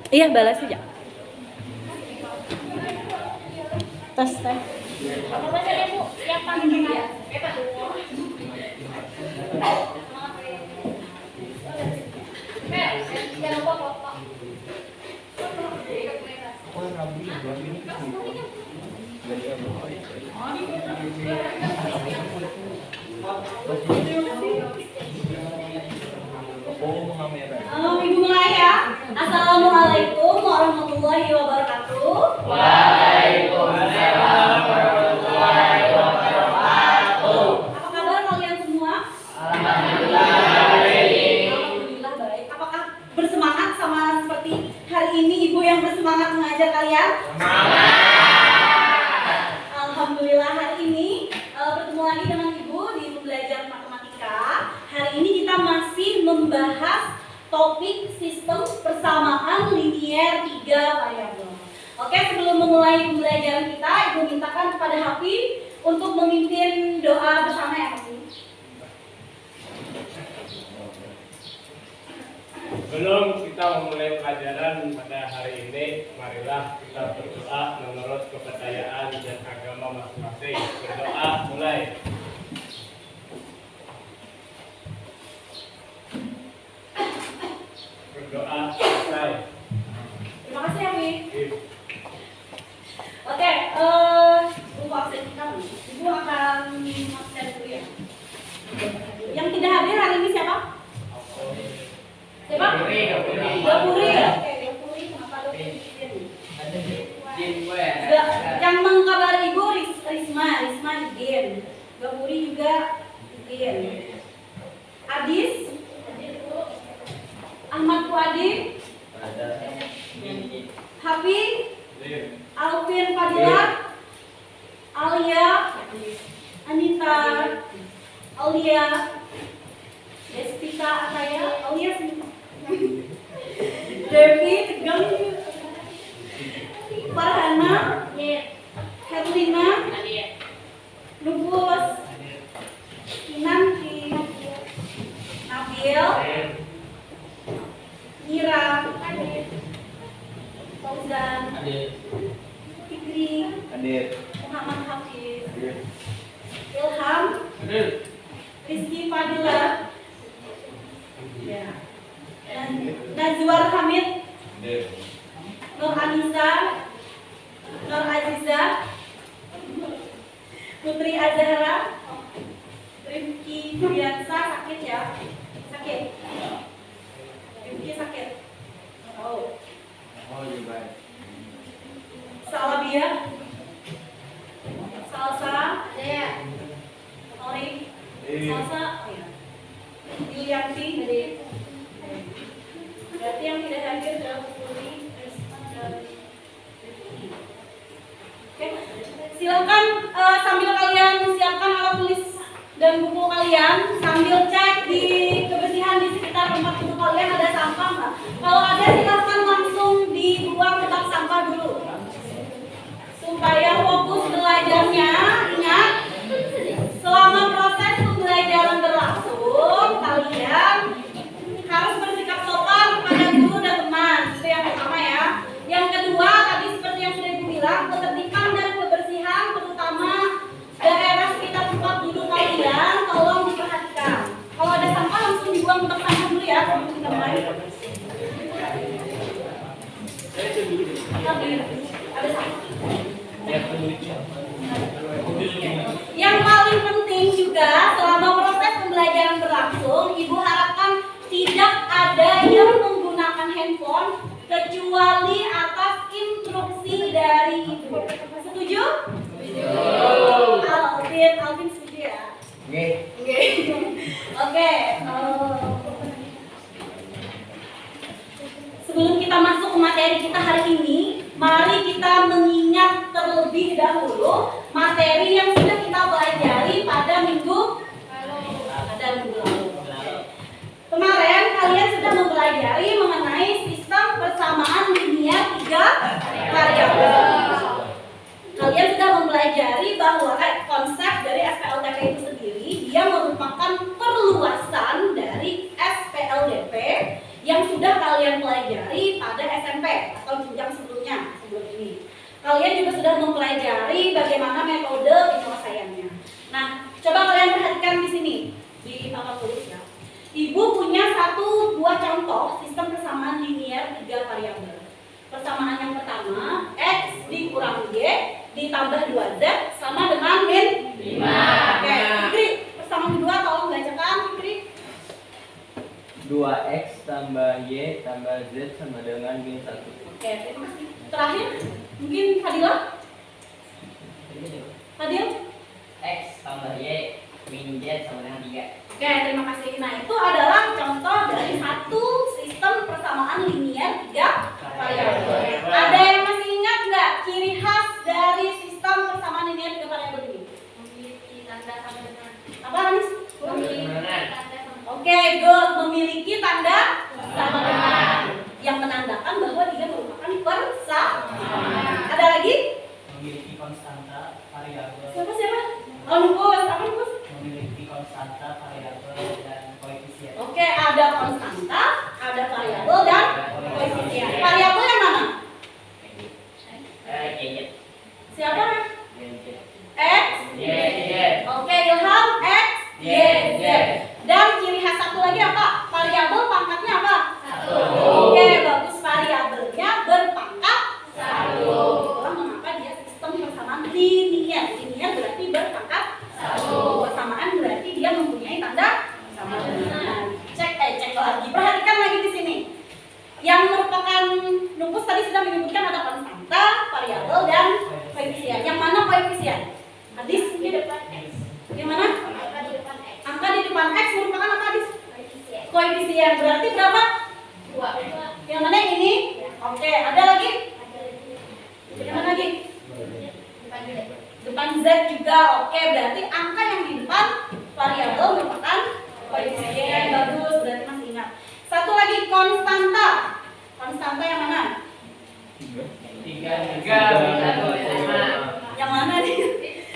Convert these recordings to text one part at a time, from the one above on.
Iya, balas aja. Tes. Apa baca ya Bu? Siapa? Ya. Jangan lupa foto. Halo Ibu mulai ya. Assalamualaikum warahmatullahi wabarakatuh. Waalaikumsalam warahmatullahi wabarakatuh. Apa kabar kalian semua? Alhamdulillah baik. Alhamdulillah baik. Apakah bersemangat sama seperti hari ini Ibu yang bersemangat mengajar kalian? Alhamdulillah hari ini bertemu lagi dengan Ibu di belajar matematika. Hari ini kita masih membahas topik sistem persamaan linier 3 variabel. Oke, sebelum memulai pembelajaran kita, Ibu mintakan kepada Hafi untuk memimpin doa bersama ya Hafi. Sebelum kita memulai pelajaran pada hari ini, marilah kita berdoa menurut kepercayaan dan agama masing-masing. Berdoa mulai. Berdoa selesai. Terima kasih Hafi. Oke, lupa absen kita. Ibu akan absen dulu ya. Yang tidak hadir hari ini siapa? Siapa? Gapuri ya? Oke, Gapuri. Kenapa Gapuri di sini? Yang mengkabari Ibu Risma izin. Gapuri juga izin. Adis? Ahmad Fuadi? Hafi? Alvin Fadila? Alia? Anita? Aulia? Destika Ataya? Aulia sini. Devi? Tegang? Farhana? Herlina? Lubus? Kinanti? Nabil? Mira? Fauzan? Fikri? Muhammad Hafiz? Ilham? Rizky Fadila? Ya. Dan Nazwar Hamid? Nur Anissa? Nur Aziza? Putri Azhara? Rifki Biansa sakit ya? Sakit? Rifki sakit? Oh. Salabia? Salsa? Ori? Salsa? Oh ya. Yulianti? Berarti yang tidak hadir adalah Putri, Risma, dan Rifki. Oke, silakan sambil kalian siapkan alat tulis dan buku kalian, sambil cek di kebersihan di sekitar tempat duduk kalian ada sampah nggak? Kalau ada silakan langsung dibuang ke bak sampah dulu. Supaya fokus belajarnya, ingat selama proses pembelajaran berlangsung kalian harus bersikap sopan kepada guru dan teman. Itu yang pertama ya. Yang kedua tadi seperti yang sudah Ibu bilang, ketertiban dan kebersihan terutama daerah sekitar tempat duduk kalian tolong diperhatikan. Kalau ada sampah langsung dibuang ke sampah dulu ya. Kita mulai. Ada sampah. Yang paling penting juga selama proses pembelajaran berlangsung, Ibu harapkan tidak ada yang menggunakan handphone kecuali atas instruksi dari Ibu. Setuju? Alvin setuju ya? Oke. Sebelum kita masuk ke materi kita hari ini, mari kita mengingat terlebih dahulu materi yang sudah kita pelajari pada minggu lalu. Kemarin kalian sudah mempelajari mengenai sistem persamaan linier 3 variabel. Kalian sudah mempelajari bahwa konsep dari SPLDP itu sendiri dia merupakan perluasan dari SPLDP yang sudah kalian pelajari pada SMP SMP atau jenjang sebelumnya sebelum ini. Kalian juga sudah mempelajari bagaimana metode penyelesaiannya. Nah, coba kalian perhatikan di sini di papan tulis ya. Ibu punya 1-2 contoh sistem persamaan linier 3 variabel. Persamaan yang pertama, X dikurang Y ditambah 2Z sama dengan min 5. Oke, Fikri, persamaan kedua tolong bacakan, Fikri. 2x tambah y tambah z sama dengan min 1. Oke, terima kasih. Terakhir, mungkin Fadila? Fadil? X tambah y min z sama dengan 3. Oke, terima kasih. Nah, itu adalah contoh dari satu sistem persamaan linier 3 variabel. Ada yang masih ingat nggak ciri khas dari sistem persamaan linier 3 variabel ini? Memiliki tanda sama dengan. Apa, Anis? Memiliki tanda sama. Oke, good. Memiliki tanda sama dengan yang menandakan bahwa dia merupakan persamaan. Ada lagi? Memiliki konstanta variabel, Siapa? Oh, Nubus. Apa Nubus? memiliki konstanta variabel dan koefisien. Oke, ada konstanta, ada variabel dan koefisien. Variabel yang mana? Y. Siapa? Y. X. Y. Oke, Ilham X, Y, Z. Dan ciri khas satu lagi apa? Variabel pangkatnya apa? 1. Oke, bagus. Variabelnya berpangkat 1. Itulah mengapa dia sistem persamaan linier. Linier berarti berpangkat 1. Persamaan berarti dia mempunyai tanda sama dengan. Cek lagi. Perhatikan lagi di sini. Yang merupakan Nupus tadi sudah menyebutkan ada konstanta, variabel dan koefisien. Yang mana koefisien? Hadis Di depan X. yang mana? Angka di depan X. Angka di depan X merupakan apa, Hadis? Koefisien. Koefisien. Berarti berapa? 2. Yang mana yang ini? Oke, ada lagi? Yang mana lagi? Depan Z. Depan Z juga. Oke, berarti angka yang di depan variabel merupakan koefisien. Bagus, berarti masih ingat. Satu lagi konstanta. Konstanta yang mana? 3. Yang mana nih?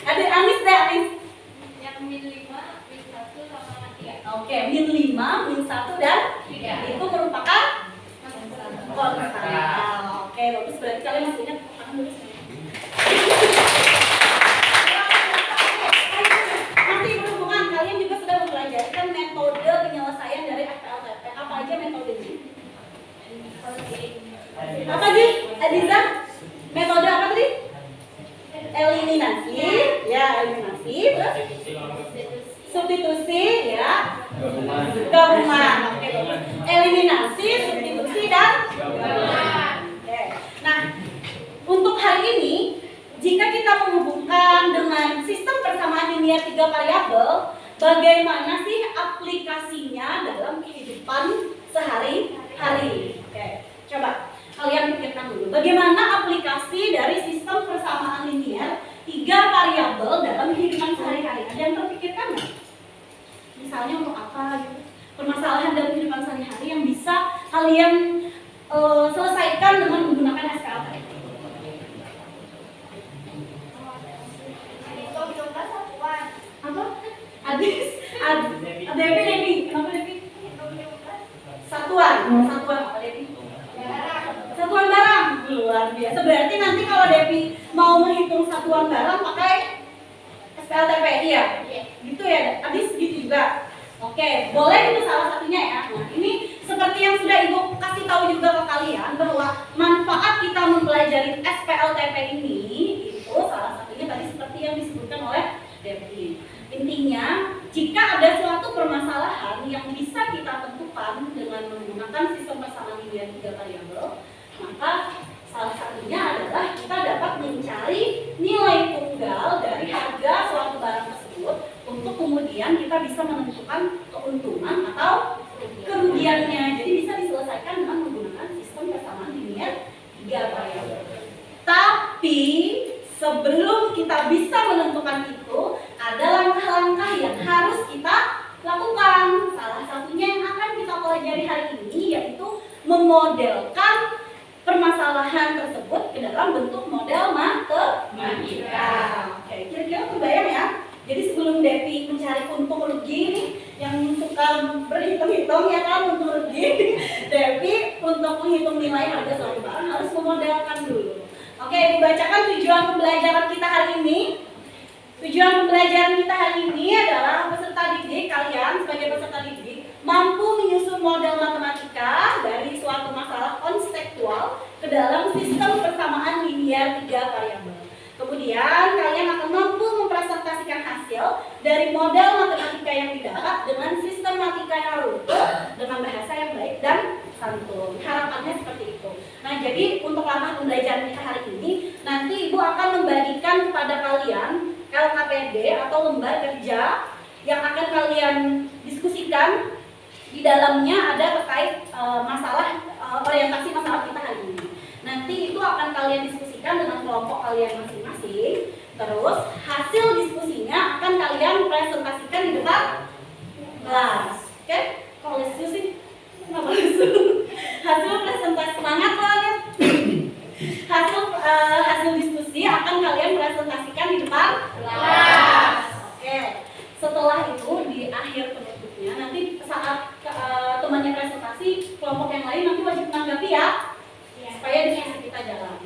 Ada Anis deh, Anis. Yang min 5, min 1 sama dengan 3. Oke, min 5, min 1 dan 3. itu merupakan konstanta. Oke, bagus, berarti kalian masih ingat. Masih berhubungan, kalian juga sudah mempelajari metode penyelesaian dari FPLTP. Apa aja metodenya? Apa sih, Adiza? Metode apa tadi? Eliminasi, ya eliminasi. Terus substitusi, ya. Gabungan. Oke, bagus. Eliminasi, substitusi dan gabungan. Oke. Nah, untuk hari ini, jika kita menghubungkan dengan sistem persamaan linier 3 variabel, bagaimana sih aplikasinya dalam kehidupan sehari-hari? Oke, coba kalian pikirkan dulu. Bagaimana aplikasi dari sistem persamaan linier 3 variabel dalam kehidupan sehari-hari? Ada yang terpikirkan nggak? Misalnya untuk apa gitu? Permasalahan dalam kehidupan sehari-hari yang bisa kalian selesaikan dengan menggunakan SPLTP. Apa? Adis? Devi. Kenapa Devi? Satuan apa Devi? Satuan barang. Luar biasa. Berarti nanti kalau Devi mau menghitung satuan barang pakai SPLTP, iya? Gitu ya, Adis gitu juga. Oke, boleh itu salah satunya ya. Nah, ini seperti yang sudah Ibu kasih tahu juga ke kalian bahwa manfaat kita mempelajari SPLTP ini itu salah satunya tadi seperti yang disebutkan oleh Devi. Intinya, jika ada suatu permasalahan yang bisa kita tentukan dengan menggunakan sistem persamaan linier 3 variabel, maka salah satunya adalah kita dapat mencari nilai tunggal dari harga suatu barang tersebut untuk kemudian kita bisa menentukan keuntungan atau kerugiannya. Jadi bisa diselesaikan dengan menggunakan sistem persamaan linier 3 variabel. Tapi sebelum kita bisa menentukan itu, ada langkah-langkah yang harus kita lakukan. Salah satunya yang akan kita pelajari hari ini yaitu memodelkan permasalahan tersebut ke dalam bentuk model matematika. Oke, kira-kira kebayang ya? Jadi sebelum Devi mencari untung rugi ini, yang suka berhitung-hitung ya kan untuk rugi. Devi untuk menghitung nilai harga suatu barang harus memodelkan dulu. Oke, dibacakan tujuan pembelajaran kita hari ini. Tujuan pembelajaran kita hari ini adalah peserta didik kalian sebagai peserta didik mampu menyusun model matematika dari suatu masalah konseptual ke dalam sistem persamaan linear 3 variabel. Kemudian kalian akan mampu mempresentasikan hasil dari model matematika yang didapat dengan sistematika yang runtuh dengan bahasa yang baik dan santun. Harapannya seperti itu. Nah, jadi untuk langkah pembelajaran kita hari ini, nanti Ibu akan membagikan kepada kalian LKPD atau lembar kerja yang akan kalian diskusikan. Di dalamnya ada terkait orientasi masalah kita hari ini. Nanti itu akan kalian diskusikan dengan kelompok kalian masing-masing. Terus hasil diskusinya akan kalian presentasikan di depan kelas. Oke? Kalau diskusi nggak langsung. Hasil presentasi semangat kalian. Hasil diskusi akan kalian presentasikan di depan kelas. Oke. Setelah itu di akhir penutupnya nanti saat temannya presentasi, kelompok yang lain nanti wajib menanggapi ya. Supaya diskusi kita jalan.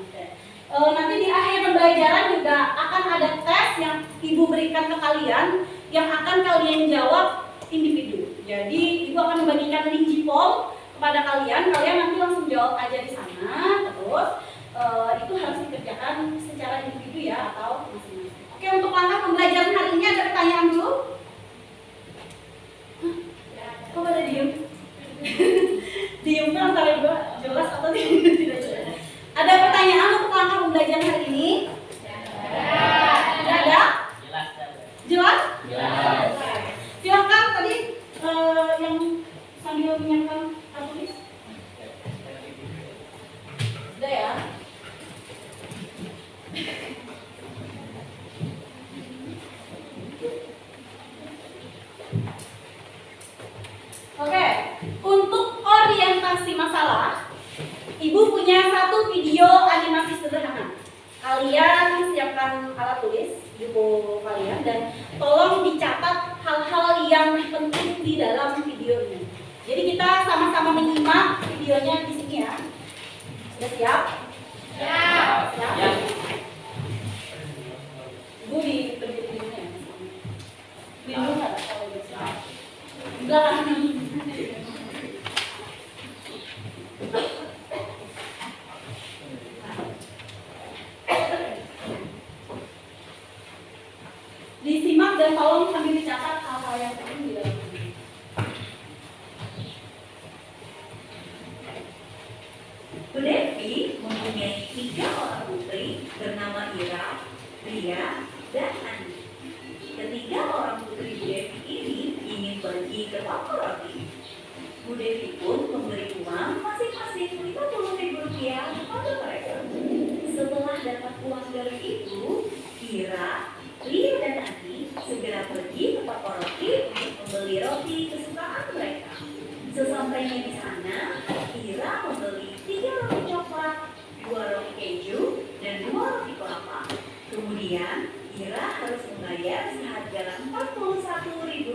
Nanti di akhir pembelajaran juga akan ada tes yang Ibu berikan ke kalian yang akan kalian jawab individu. Jadi Ibu akan membagikan link Jipom kepada kalian nanti langsung jawab aja di sana. Terus itu harus dikerjakan secara individu ya atau masing-masing. Oke, untuk langkah pembelajaran hari ini ada pertanyaan dulu? Kok pada diem? Diem itu antara dua jelas atau tidak jelas? Ada pertanyaan untuk langkah pembelajaran hari ini? Tidak ada? Jelas? Jelas. Silakan tadi yang sambil menyiapkan tulis. Sudah ya? Oke, untuk orientasi masalah, Ibu punya satu video animasi sederhana. Kalian siapkan alat tulis buku kalian dan tolong dicatat hal-hal yang penting di dalam video ini. Jadi kita sama-sama menyimak videonya di sini ya. Sudah siap? Siap. Siap. Ibu berdiri di mana ya? Lindung nggak kalau bisa? Enggak. Disimak dan tolong sambil dicatat hal-hal yang penting di dalam ini. Bu Devi mempunyai 3 orang putri bernama Ira, Ria, dan Andi. Ketiga orang putri Bu Devi ini ingin pergi ke toko roti. Bu Devi pun memberi uang masing-masing Rp50.000 kepada mereka. Setelah dapat uang dari itu, Ira, Ria, dan Andi segera pergi ke toko roti untuk membeli roti kesukaan mereka. Sesampainya di sana, Ira membeli 3 roti coklat, 2 roti keju, dan 2 roti kelapa. Kemudian, Ira harus membayar seharga Rp41.000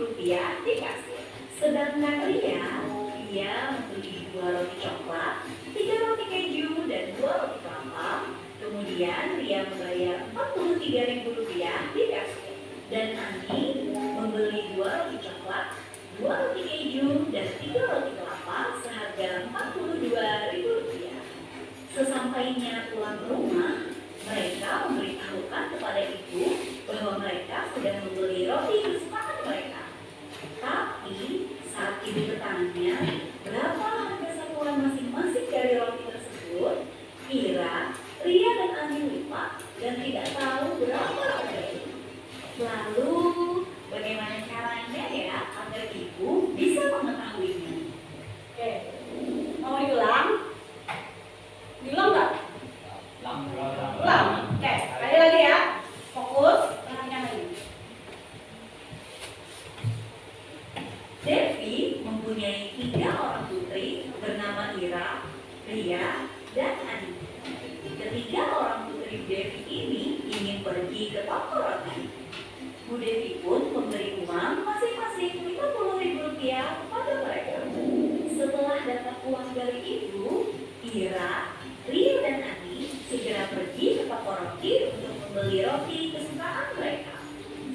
di kasir. Sedangkan Ria membeli 2 roti coklat, 3 roti keju, dan 2 roti kelapa. Kemudian Ria membayar Rp43.000 di kasir. Dan Andi membeli 2 roti coklat, 2 roti keju, dan 3 roti kelapa seharga Rp42.000. Sesampainya pulang ke rumah, mereka memberitahukan kepada ibu bahwa mereka sudah membeli roti kesukaan mereka. Tapi saat ibu bertanya berapa harga satuan masing-masing dari roti tersebut, Ira, Ria, dan Andi lupa dan tidak tahu berapa harganya. Lalu bagaimana caranya ya agar ibu bisa mengetahuinya? Oke, mau diulang? Diulang nggak? Ulang. Oke, sekali lagi ya. Fokus, perhatikan lagi. Devi mempunyai 3 orang putri bernama Ira, Ria, dan Andi. Ketiga orang putri Devi ini ingin pergi ke toko roti. Bu Devi pun memberi uang masing-masing Rp50.000 Ira, Rio dan Ani segera pergi ke toko roti untuk membeli roti kesukaan mereka.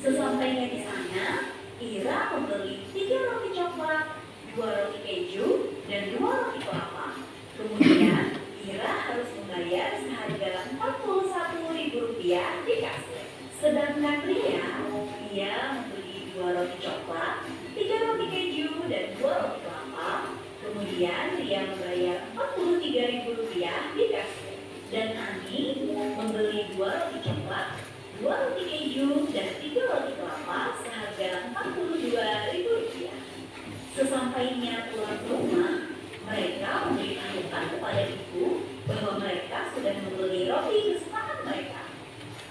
Sesampainya di sana, Ira membeli 3 roti coklat, 2 roti keju, dan 2 roti kelapa. Kemudian, Ira harus membayar seharga Rp41.000 di kasir. Sedangkan Ria membeli 2 roti coklat, 3 roti keju, dan 2 roti kelapa. Kemudian Ria membayar Rp43.000 di kasir. Dan Ani membeli 2 roti coklat, 2 roti keju, dan 3 roti kelapa seharga Rp42.000. Sesampainya pulang ke rumah, mereka memberitahukan kepada ibu bahwa mereka sudah membeli roti kesukaan mereka.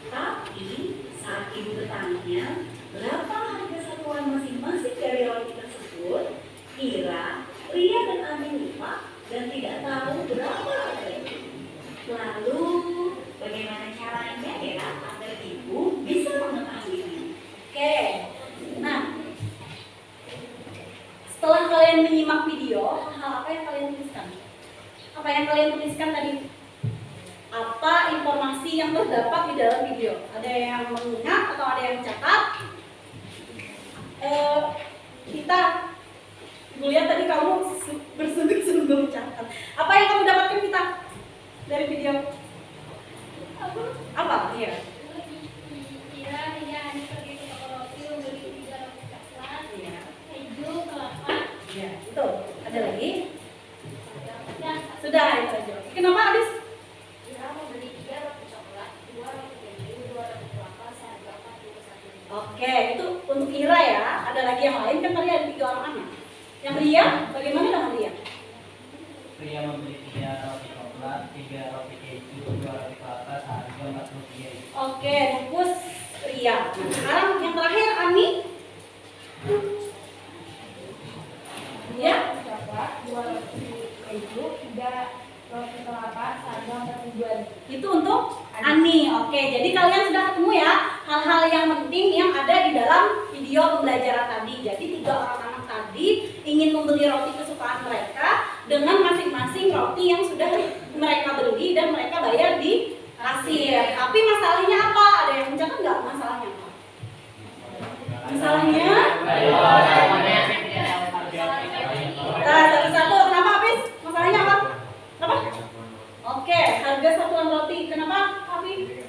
Tapi saat ibu bertanya berapa harga satuan masing-masing dari roti tersebut, Ira, Ria dan Ani lupa dan tidak tahu berapa harganya. Lalu bagaimana caranya ya agar ibu bisa mengetahuinya? Oke. Nah, setelah kalian menyimak video, hal apa yang kalian tuliskan? Apa yang kalian tuliskan tadi? Apa informasi yang terdapat di dalam video? Ada yang mengingat atau ada yang mencatat? Kita Ibu lihat tadi kamu bersungguh-sungguh mencatat. Apa yang kamu dapatkan kita dari video? Apa? Iya. Ira, Ria, Ani pergi ke toko roti membeli 3 roti coklat, Iya. keju, kelapa. Iya, itu. Ada lagi? Ya, Sudah itu aja. Kenapa Adis? Ira membeli 3 roti coklat, 2 roti keju, 2 roti kelapa seharga Rp41.000. Oke, itu untuk Ira ya. Ada lagi yang lain kan tadi ada 3 orang anak. Yang Ria, bagaimana dengan Ria? Ria membeli 3 roti coklat, 3 roti keju, 2 roti kelapa seharga Rp43.000. Oke, fokus Ria. Nah, sekarang yang terakhir Ani. Ya, Coklat, 2 roti keju, 3 roti kelapa seharga Rp42.000. itu untuk Ani. Oke, jadi kalian sudah ketemu ya hal-hal yang penting yang ada di dalam video pembelajaran tadi. Jadi 3 orang anak tadi ingin membeli roti kesukaan mereka dengan masing-masing roti yang sudah mereka beli dan mereka bayar di kasir. Tapi masalahnya apa? Ada yang mencatat nggak masalahnya apa? Masalahnya? Nah, satu-satu. Kenapa habis? Masalahnya apa? Apa? Oke, harga satuan roti. Kenapa, Abi?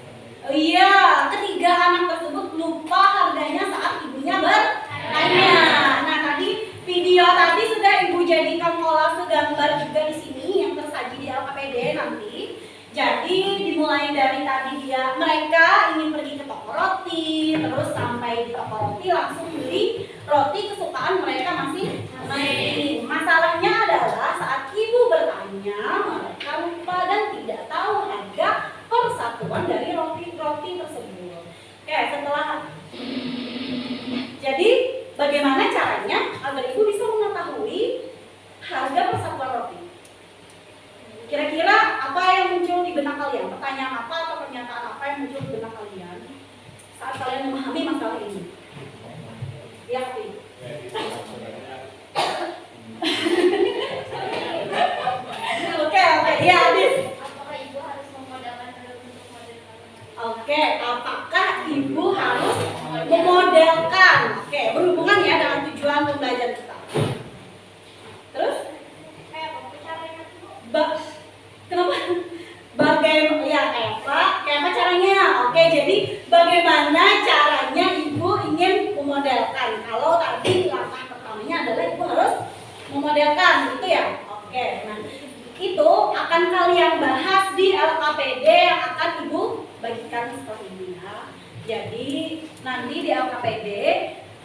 Oh iya, ketiga anak tersebut lupa harganya saat ibunya bertanya. Nah, tadi video tadi sudah ibu jadikan kolase gambar juga di sini yang tersaji di LKPD nanti. Jadi dimulai dari tadi mereka ingin pergi ke toko roti, terus sampai di toko roti langsung beli roti kesukaan mereka masing-masing. Masalahnya adalah saat ibu bertanya, mereka lupa dan tidak tahu harga persatuan dari roti-roti tersebut. Oke, jadi bagaimana caranya agar ibu bisa mengetahui harga persatuan roti? Kira-kira apa yang muncul di benak kalian? Pertanyaan apa atau pernyataan apa yang muncul di benak kalian saat kalian memahami masalah ini? Ya, Fi. Oke, ya, Adis. Apakah ibu harus memodalkan untuk model matematika? Oke, apakah ibu harus memodelkan? Oke, berhubungan ya dengan tujuan pembelajaran kita. Terus? Kayak apa caranya? Kenapa? Kayak apa caranya? Oke, jadi bagaimana caranya ibu ingin memodelkan? Kalau tadi langkah pertamanya adalah ibu harus memodelkan, gitu ya? Oke, nah itu akan kalian bahas di LKPD yang akan ibu bagikan setelah ini ya. Jadi nanti di LKPD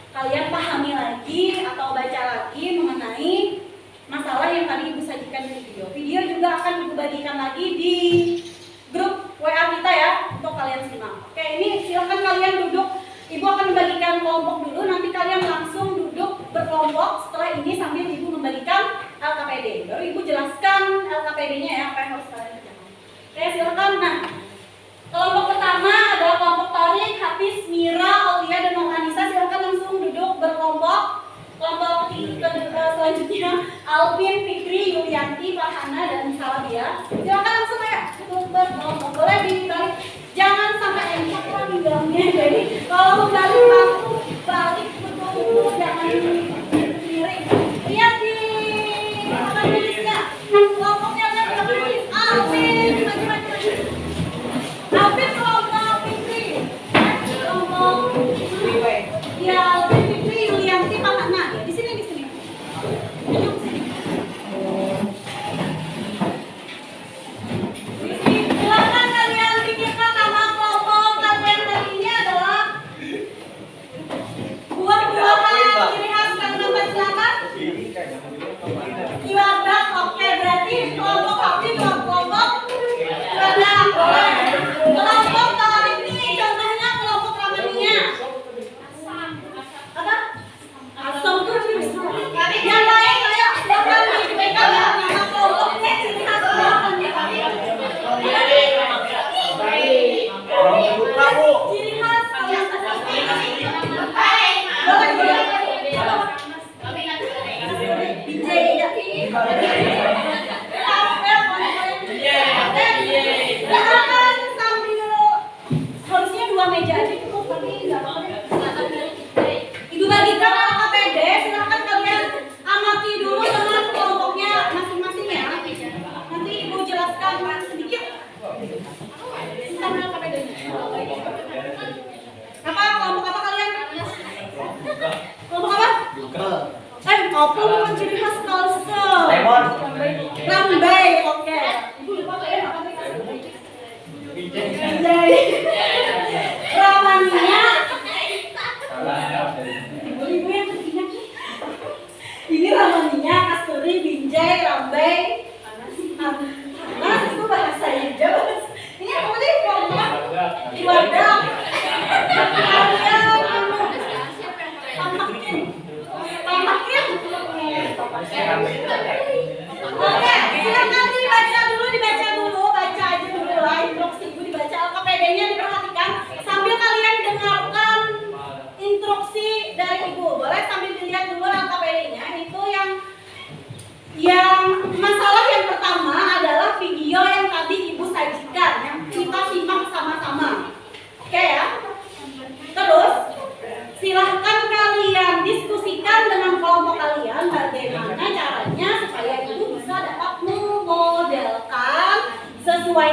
kalian pahami lagi atau baca lagi mengenai masalah yang tadi ibu sajikan di video. Video juga akan ibu bagikan lagi di grup WA kita ya untuk kalian simak. Oke, ini silakan kalian duduk. Ibu akan membagikan kelompok dulu, nanti kalian langsung duduk berkelompok setelah ini sambil ibu membagikan LKPD. Baru ibu jelaskan LKPD-nya ya, apa yang harus kalian kerjakan. Oke, silakan. Nah, kelompok pertama adalah kelompok Tarik, Hafiz, Mira, Aulia, dan Anissa. Silakan langsung duduk berkelompok. Kelompok selanjutnya Alvin, Fikri, Yulianti, Farhana, dan Salabia.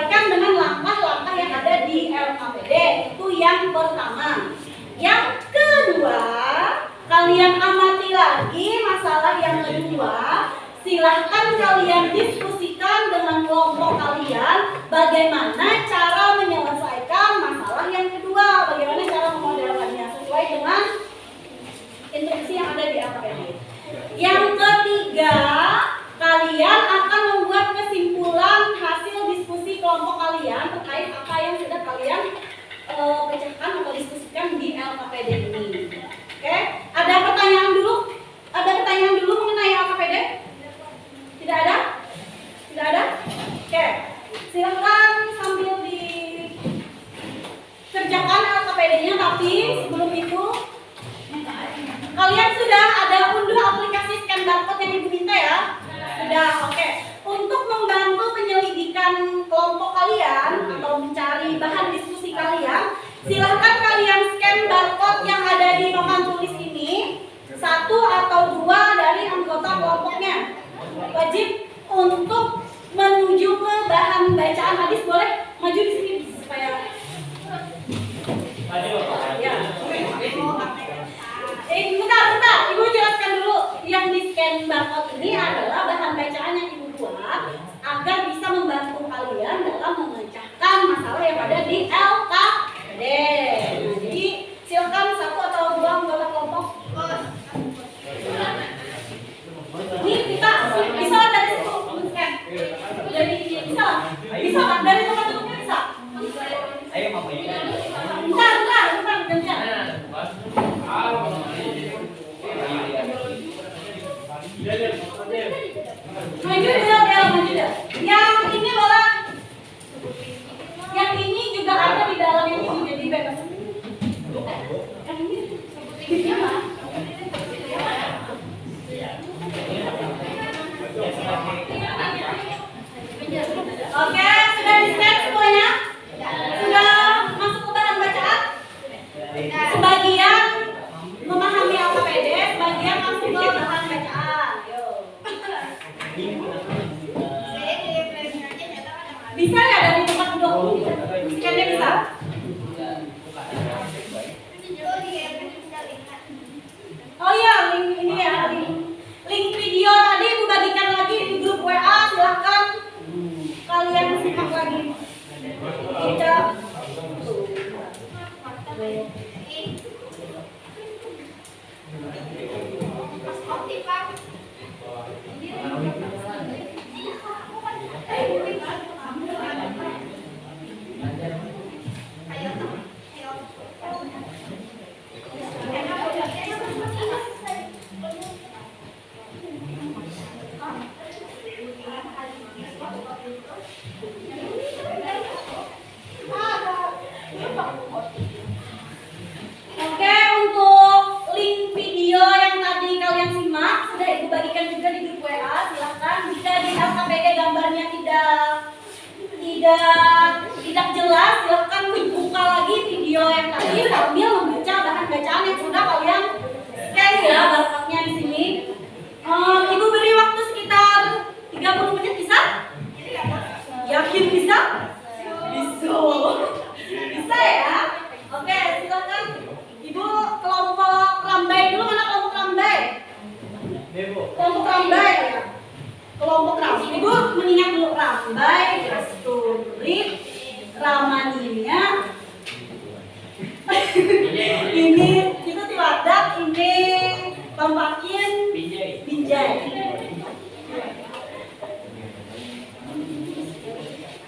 menyesuaikan dengan langkah-langkah yang ada di LKPD. Itu yang pertama. Yang kedua, kalian amati lagi masalah yang kedua. Silahkan kalian diskusikan dengan kelompok kalian bagaimana cara menyelesaikan masalah yang kedua, bagaimana cara memodelkannya sesuai dengan instruksi yang ada di LKPD. Yang ketiga, kalian akan membuat kesimpulan hasil diskusi kelompok kalian terkait apa yang sudah kalian pecahkan atau diskusikan di LKPD ini. Oke, ada pertanyaan dulu? Ada pertanyaan dulu mengenai LKPD? Tidak ada? Tidak ada? Oke, silakan sambil dikerjakan LKPD-nya, tapi sebelum itu kalian sudah ada unduh aplikasi scan barcode yang ibu minta ya? Sudah, oke. Untuk membantu penyelidikan kelompok kalian atau mencari bahan diskusi kalian, silahkan kalian scan barcode yang ada di papan tulis ini, 1 atau 2 dari anggota kelompoknya. Wajib untuk menuju ke bahan bacaan hadis. Boleh maju di sini supaya ya. Bentar, ibu jelaskan dulu. Yang di scan barcode ini adalah bahan bacaan yang ibu buat agar bisa membantu kalian dalam memecahkan masalah yang ada di LKPD. Nah, jadi silakan 1 atau 2 anggota kelompok. Ini kita bisa dari situ scan. Jadi bisa kan dari tempat duduknya bisa. Ayo Mama Yu. Bentar, gantian. Maju deh. Yang ini boleh. Yang ini juga ada di dalam yang ini, jadi bebas. Yang ini gimana? Oke, sudah di-scan semuanya? Sudah masuk ke bahan bacaan? Sebagian memahami LKPD, sebagian masuk ke bahan bacaan. Bisa ya dari tempat duduk? Scan-nya bisa? Oh iya, link ini ya, link video tadi ibu bagikan lagi di grup WA, silahkan kalian simak lagi. Tidak. Oke, untuk link video yang tadi kalian simak sudah ibu bagikan juga di grup WA. Silahkan jika di LKPD gambarnya tidak jelas, silahkan buka lagi video yang tadi sambil membaca bahan bacaan yang sudah kalian scan ya barcode-nya di sini. Ibu beri waktu sekitar 30 menit, bisa? Yakin bisa? Bisa ya? Oke, silakan. Ibu kelompok rambai dulu, mana kelompok rambai? Kelompok rambai ya. Kelompok rambai. Ibu mengingat dulu rambai, Asturit, Ramania. Ini itu Tiwadak, ini Pampakin, Binjai.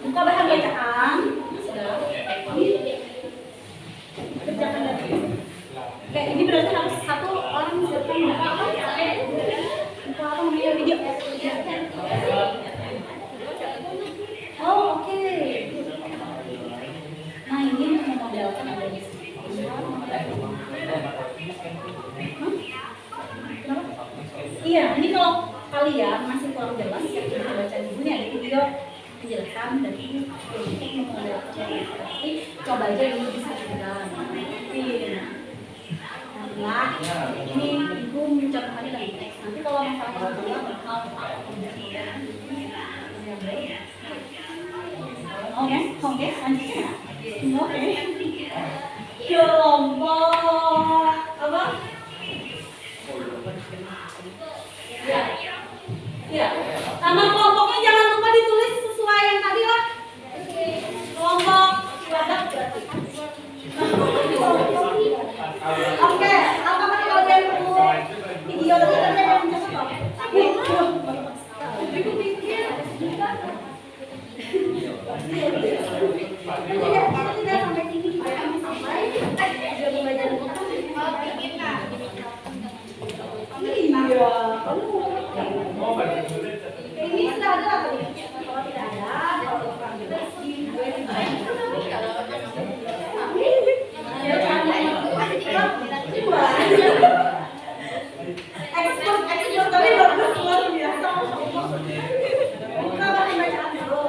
Buka bahan bacaan. Kerjakan lagi. Oke, ini berarti harus satu orang siapkan buka apa? Buka apa namanya video? Oh, oke. Nah, ini untuk memodelkan ada di sini. Iya, ini kalau kalian masih kurang jelas ya kita baca dulu nih ada video penjelasan dari untuk memodelkan. Tapi coba aja dulu bisa dibilang. Nah, ini ibu mencontohkannya dari teks. Nanti kalau masalah kedua bakal oke. Oke, lanjutkan ya. Oke. Kelompok apa? Ya. Ya. Nama kelompoknya jangan lupa ditulis sesuai yang tadi lah. Kelompok wadah berarti. Oke, apakah kalian perlu video tadi ada yang mencatat? Tidak sampai sini, sampai sudah belajar iya. Ini sudah ada tadi. Kalau tidak ada, kalau kurang jelas di ekspor tapi bagus luar biasa. Buka bacaan dulu.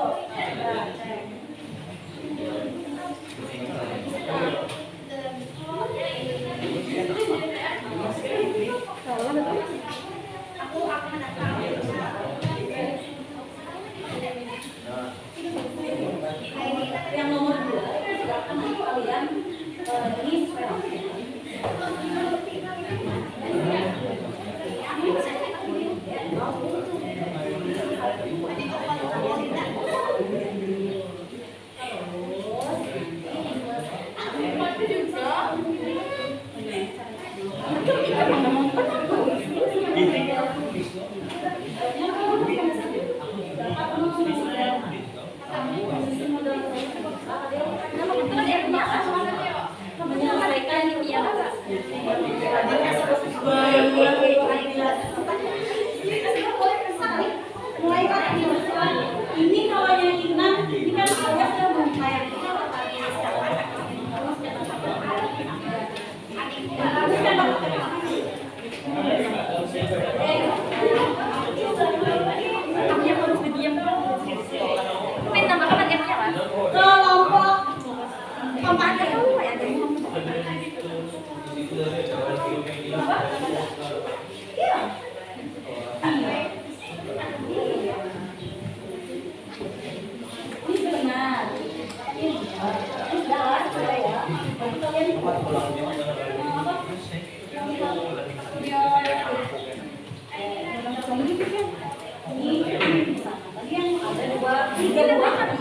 Yang nomor 2 silakan kalian ini ini kalau yang ingat ini kan saya sudah membayar kelompok keempat ini benar. Ini jelas saya.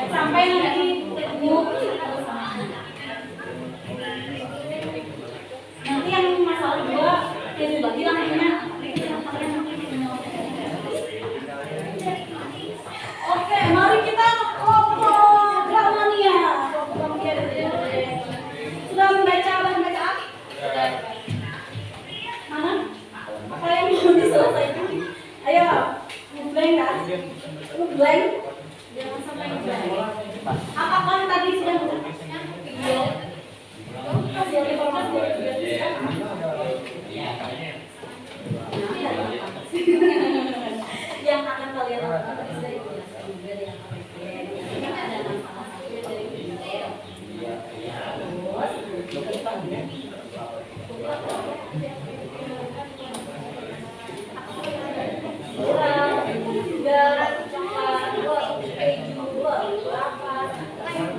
Sampai nanti nanti yang masalah 2 yang dibagi langsungnya. Oke, mari kita kelompok Gramania. Sudah membaca bacaan? Mana? Apa yang belum diselesaikan? Ayo, blank kan? Blank? Jangan sampai blank. Apakah tadi sudah mencatatnya? Iya. Hasil informasi yang akan kalian lakukan dari biasa juga yang ada salah satu dari video.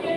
Terus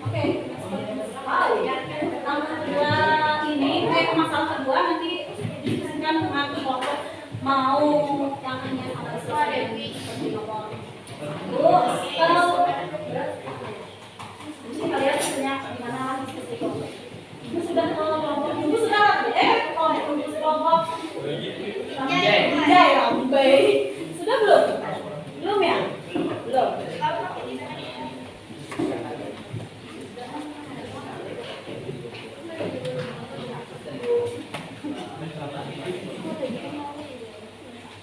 Oke, yang kedua ini masalah kedua nanti diskusikan dengan kelompok mau yang hanya sampai selesai nomor. Terus kalau kalian punya gimana diskusi kelompok? Ibu sudah kelompok, ibu sudah kelompok Jai Rambai sudah belum? Belum ya? Belum.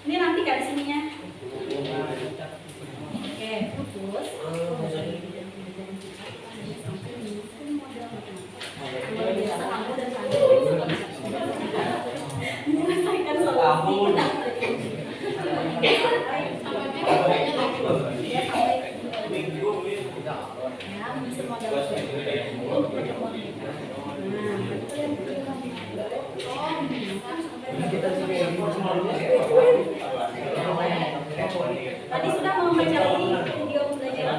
Ini nanti kan sininya. Oke, putus. Menyelesaikan solusi. Tadi sudah mempelajari video pembelajaran,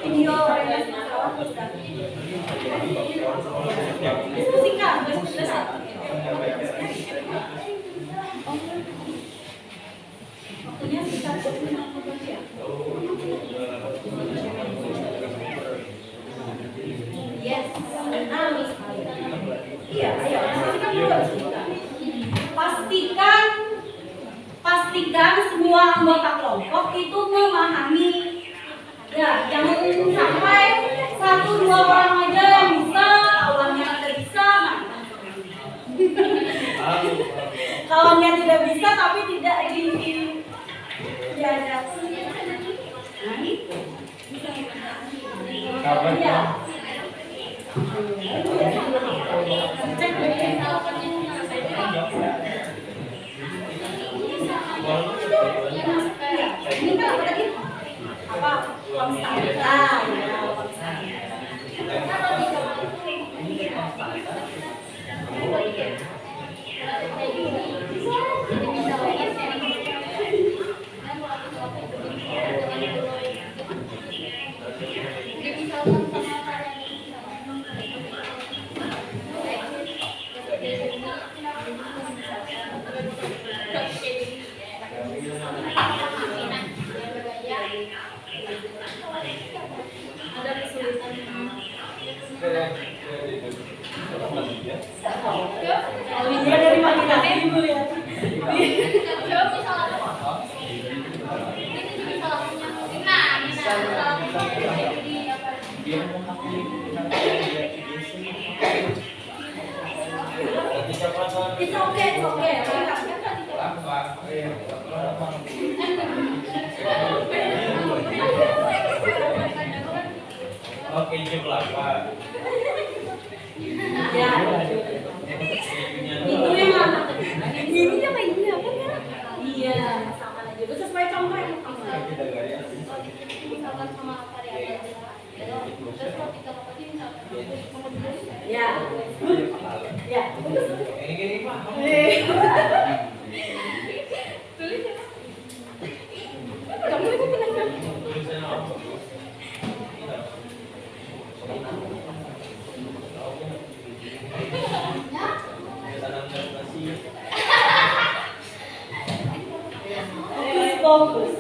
video orientasi masalah sudah. Diskusikan, waktunya sekitar 25 menit ya. Yes, iya, ayo pastikan semua anggota kelompok itu memahami. Ya, jangan sampai 1-2 orang aja yang bisa, awalnya tidak bisa. Kawannya tidak bisa tapi tidak diajak. Nah, itu. Ya. Cek ini kan apa tadi? Apa? Ada kesulitan. Dia dari mana ibu ya? It's okay. Oke, jam 8. Ya. Itu yang mana? Ini apa ini apa ya? Iya, sama aja. Itu sesuai contoh yang kamu. Misalkan sama variabel terus kalau kita Ya. Ya. Ini mah. tulis ya. Kamu itu kenapa? Tulisan apa? Fokus.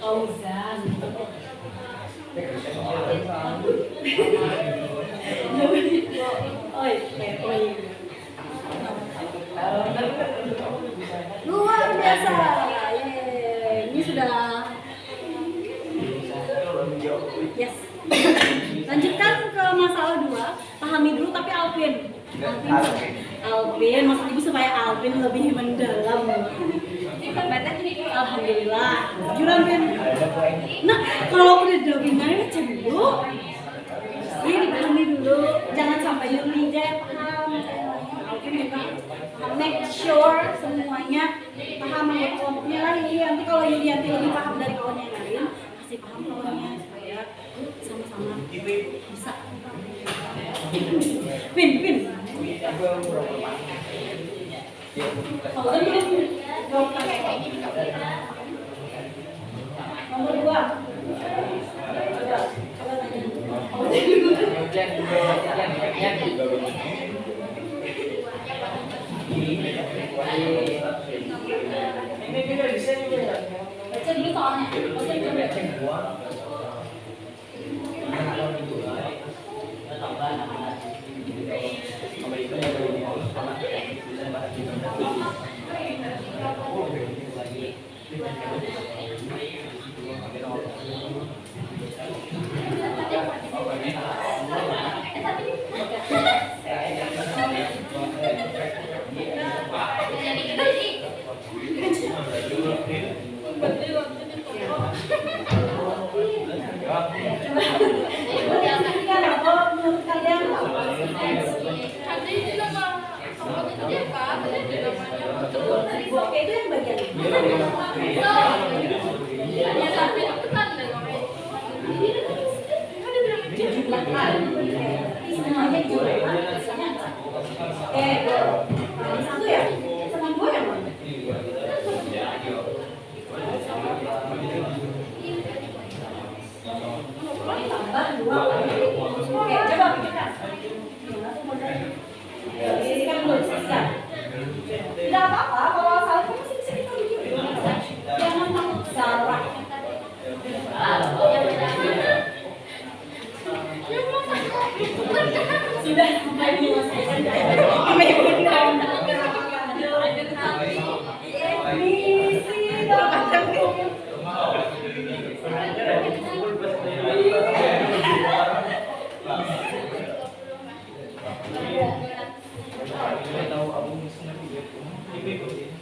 Fauzan. Luar biasa. Yeay. Ini sudah. Yes. Lanjutkan ke masalah 2. Pahami dulu tapi Alvin. Alvin, maksud ibu supaya Alvin lebih mendalam. Alhamdulillah. Juran Vin. Nah, kalau udah dominannya cemburu, ini dipahami dulu. Jangan sampai Yurija paham. Alvin make sure semuanya paham anggota kelompoknya lah. Ini nanti kalau Yulianti lebih paham dari kawan yang lain, kasih paham kawannya supaya sama-sama bisa. Win. Nomor 2. Baca dulu soalnya. Oke, itu yang bagian semuanya satu ya? Sama 2 yang mana? Tambah 2. Oke, coba pikirkan. Sisihkan dulu, sisihkan. Tidak apa-apa, kalau salah kamu masih bisa kita bikin. Jangan takut salah. Sudah sampai menyelesaikan.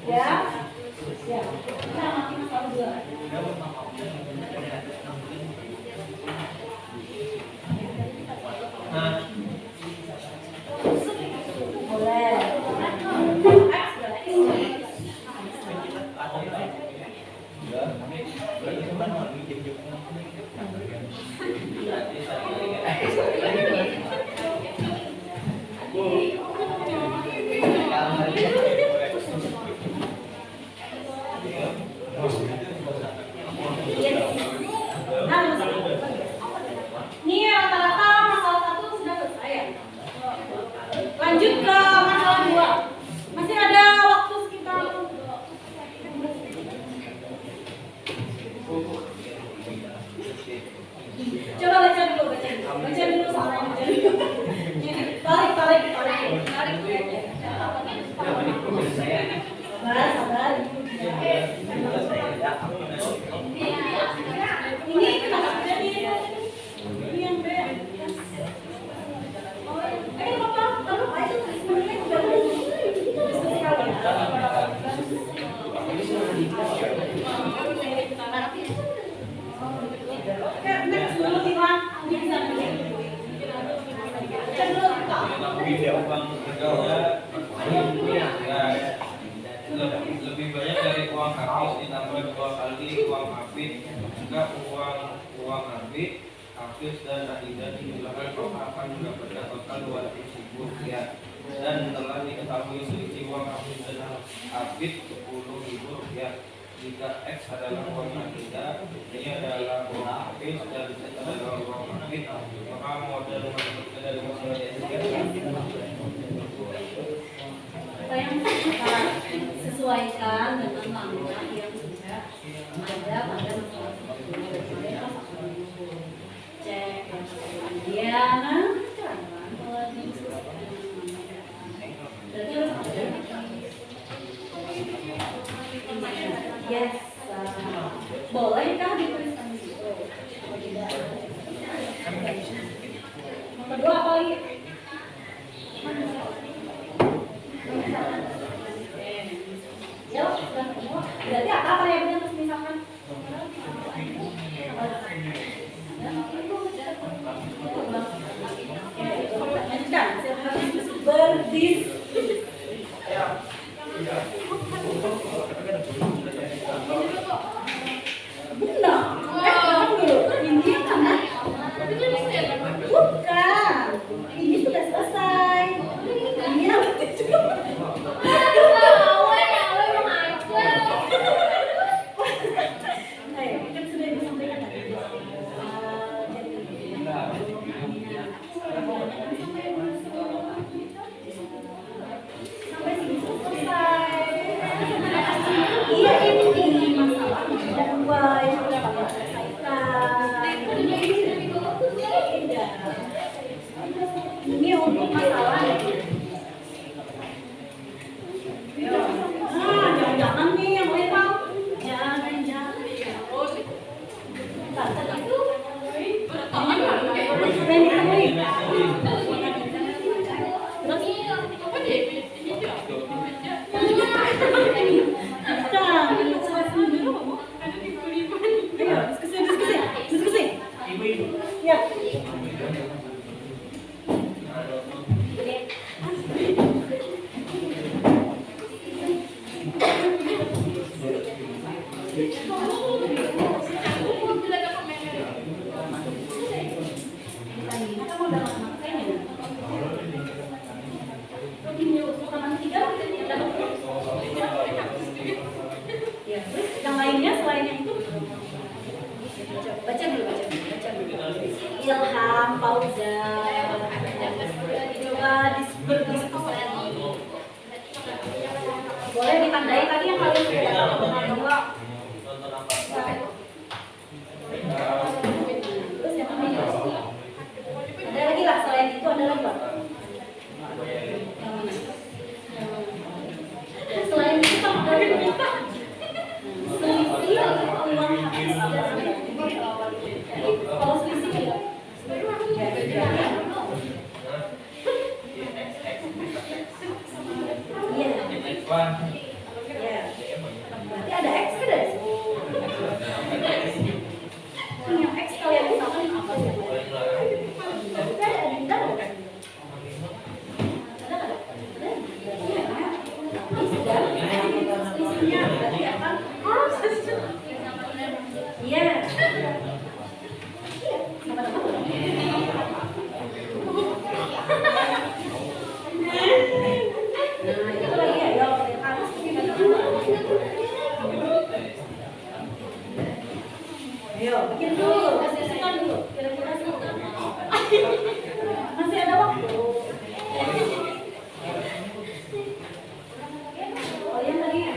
Ya. Nah, masalah 2. Boleh. Ini rata-rata masalah 1 sudah selesai ya. Lanjut ke masalah 2. Masih ada waktu sekitar coba baca dulu soalnya tarik. Sabar. Ini kenapa jadi ini yang B. Taruh aja sebenarnya udah diskusi kalian. Next dulu Timan. Lebih banyak dari uang habis ditambah 2 kali uang habis juga uang habis dan tidak dijumlahkan maka akan mendapatkan total 200.000 rupiah. Dan telah diketahui selisih uang habis dan habis 10.000 rupiah. Jika X adalah uang agenda, Y adalah uang habis dan Z adalah uang habis, maka model matematika dari masalah ini yang kita sesuaikan dengan langkah yang sudah ada pada masalah sebelumnya. Cek dia kalau didiskusikan berarti harus ada. Yes, bolehkah dituliskan di situ? Nomor 2 apa lagi? Ya, sudah semua. Berarti apa variabelnya harus misalkan? Lanjutkan. Berdiskusi. Boleh ditandai tadi yang kalian sudah dapat benar dua. Nonton apa? Terus yang mana? Ada lagi lah selain itu ada lagi Pak. Selain itu Pak ada lagi Pak. Selisih uang habis kalau selisih ya. Iya. Iya. Berarti ada X kan dari situ. Yang X kalian misalkan apa sih? Ada denda nggak? Ada nggak? Ada. Iya kan? Ini sudah. Selisihnya berarti akan harus. Iya. Nah, itu lagi ya, harus ayo, bikin dulu, sisihkan dulu, kira-kira sih. Masih ada waktu. Oh, yang tadi ya?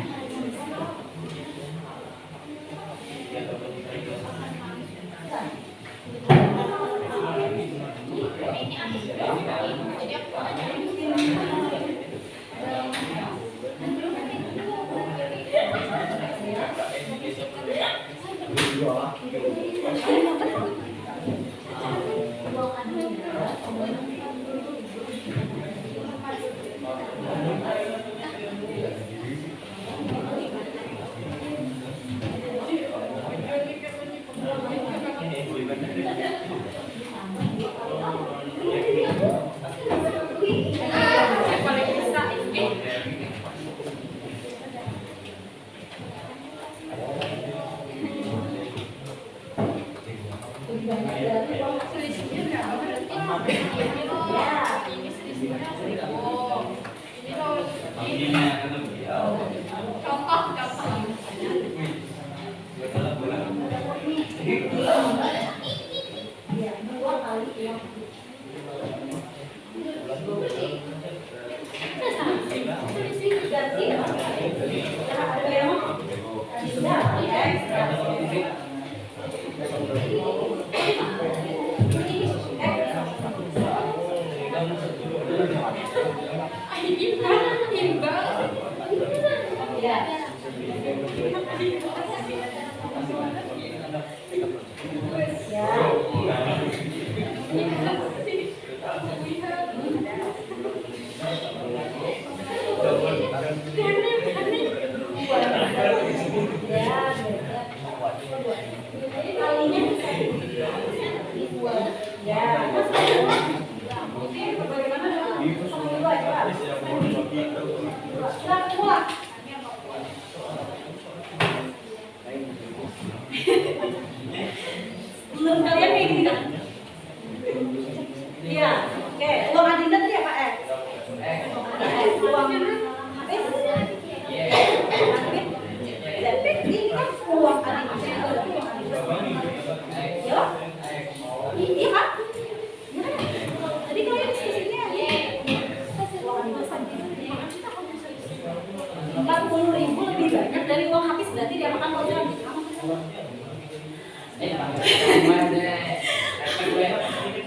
Menurut kalian kayak gini kan? Iya, oke. Uang adinda tadi apa X? Uang habis? Tapi ini kan uang adinda. Ya? Iya kan? Jadi kalian diskusinya uang adinda sampai 40.000 lebih banyak dari uang habis, berarti dia makan wajar.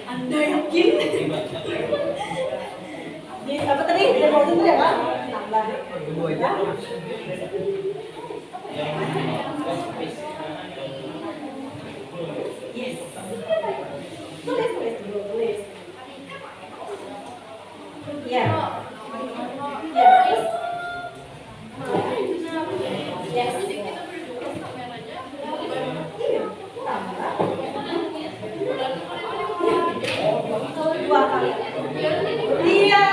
Anda yakin? Apa tadi? Deposit itu ya Pak? Tambah. Yes. Tulis dulu, tulis. Ya. Ya, terus. Yes. Dua kali. Iya.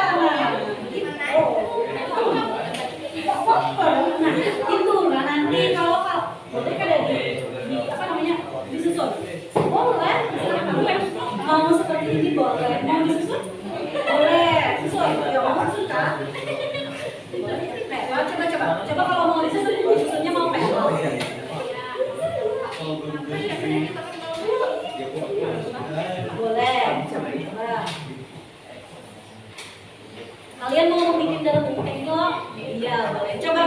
Nah, itu nah nanti kalau berarti kan ada di apa namanya disusun. Boleh. Mau seperti ini boleh. Mau disusun? Boleh. Susun. Ya mau susun kan? Coba kalau mau disusun, disusunnya mau boleh. Kalian mau bikin dalam buku teknik? Iya, boleh. Coba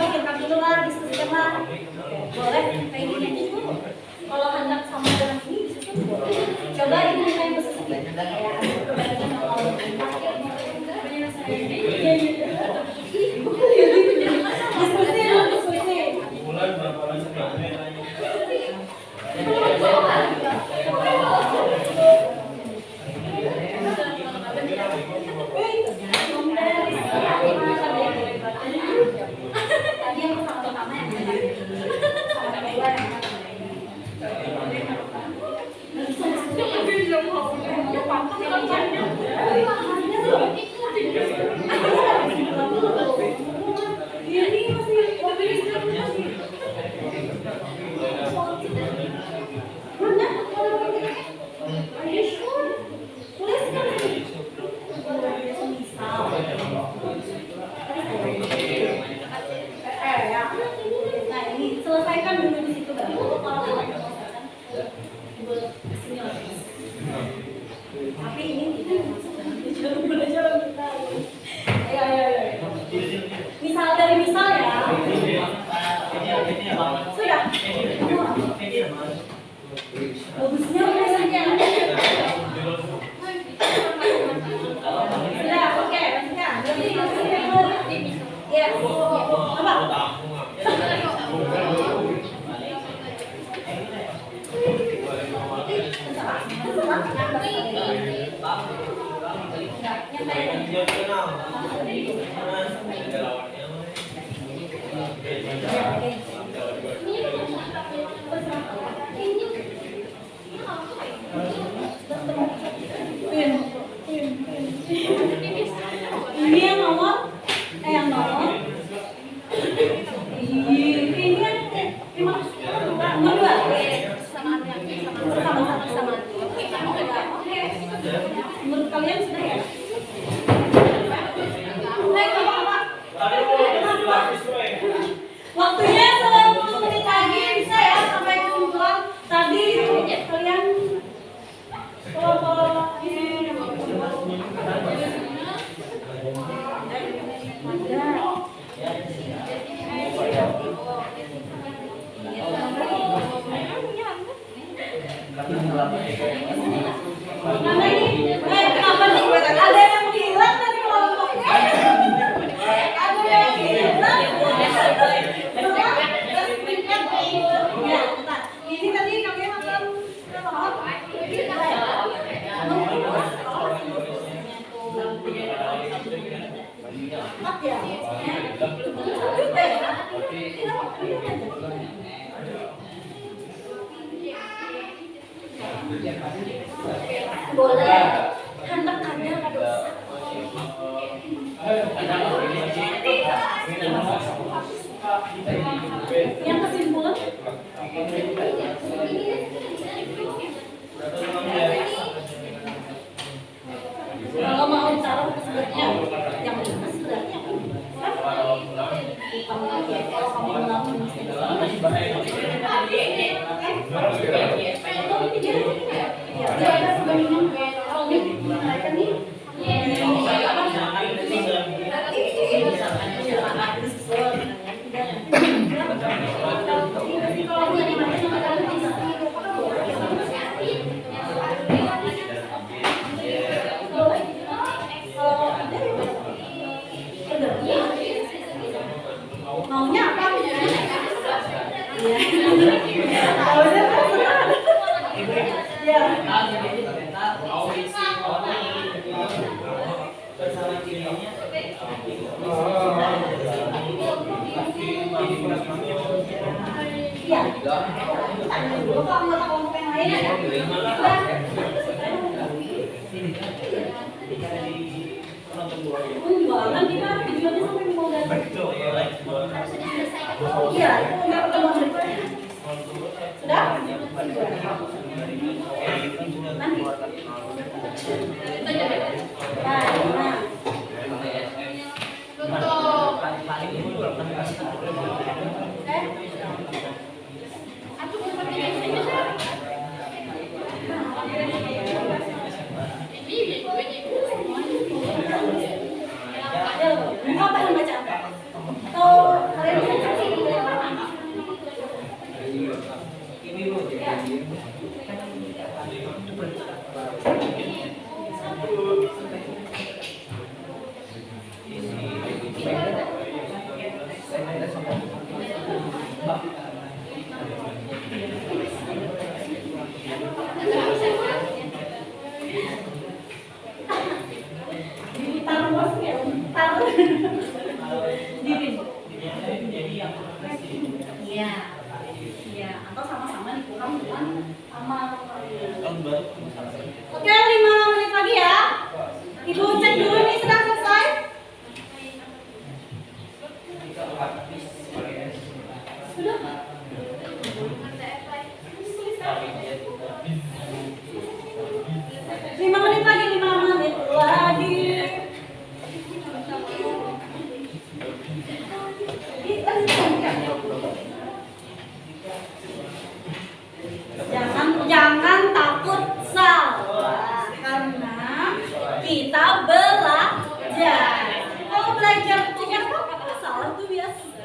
Ini yang nomor, yang nomor. Ini yang nomor dua. Sama. Menurut kalian sudah ya? Waktunya 10 menit lagi bisa ya sampai kesimpulan. Tadi kalian kalau ini mana ini? Kenapa nih? Ada yang hilang dari kelompoknya? Ada yang hilang? Ya, bentar. Ini tadi kalian akan boleh hendak ada dosa. Yang kesimpulan kalau mau taruh sebenarnya yang benar sebenarnya kalau kamu melakukan maunya apa? Iya. Iya. Kalau anggota kelompok yang lain ya. Penjualan kita tujuannya sampai mau ganti. Iya, itu nggak ketemu daripada. Sudah? Nanti. Apa yang baca apa? Atau kalian bisa cari di mana? Iya, iya, atau sama-sama dikurang dengan amal. Oke, 5 menit lagi ya. Ibu cek dulu nih sudah selesai. Sudah. 5 menit lagi, 5 menit lagi. Jangan takut salah karena kita belajar. Kalau belajar punya apa salah itu biasa.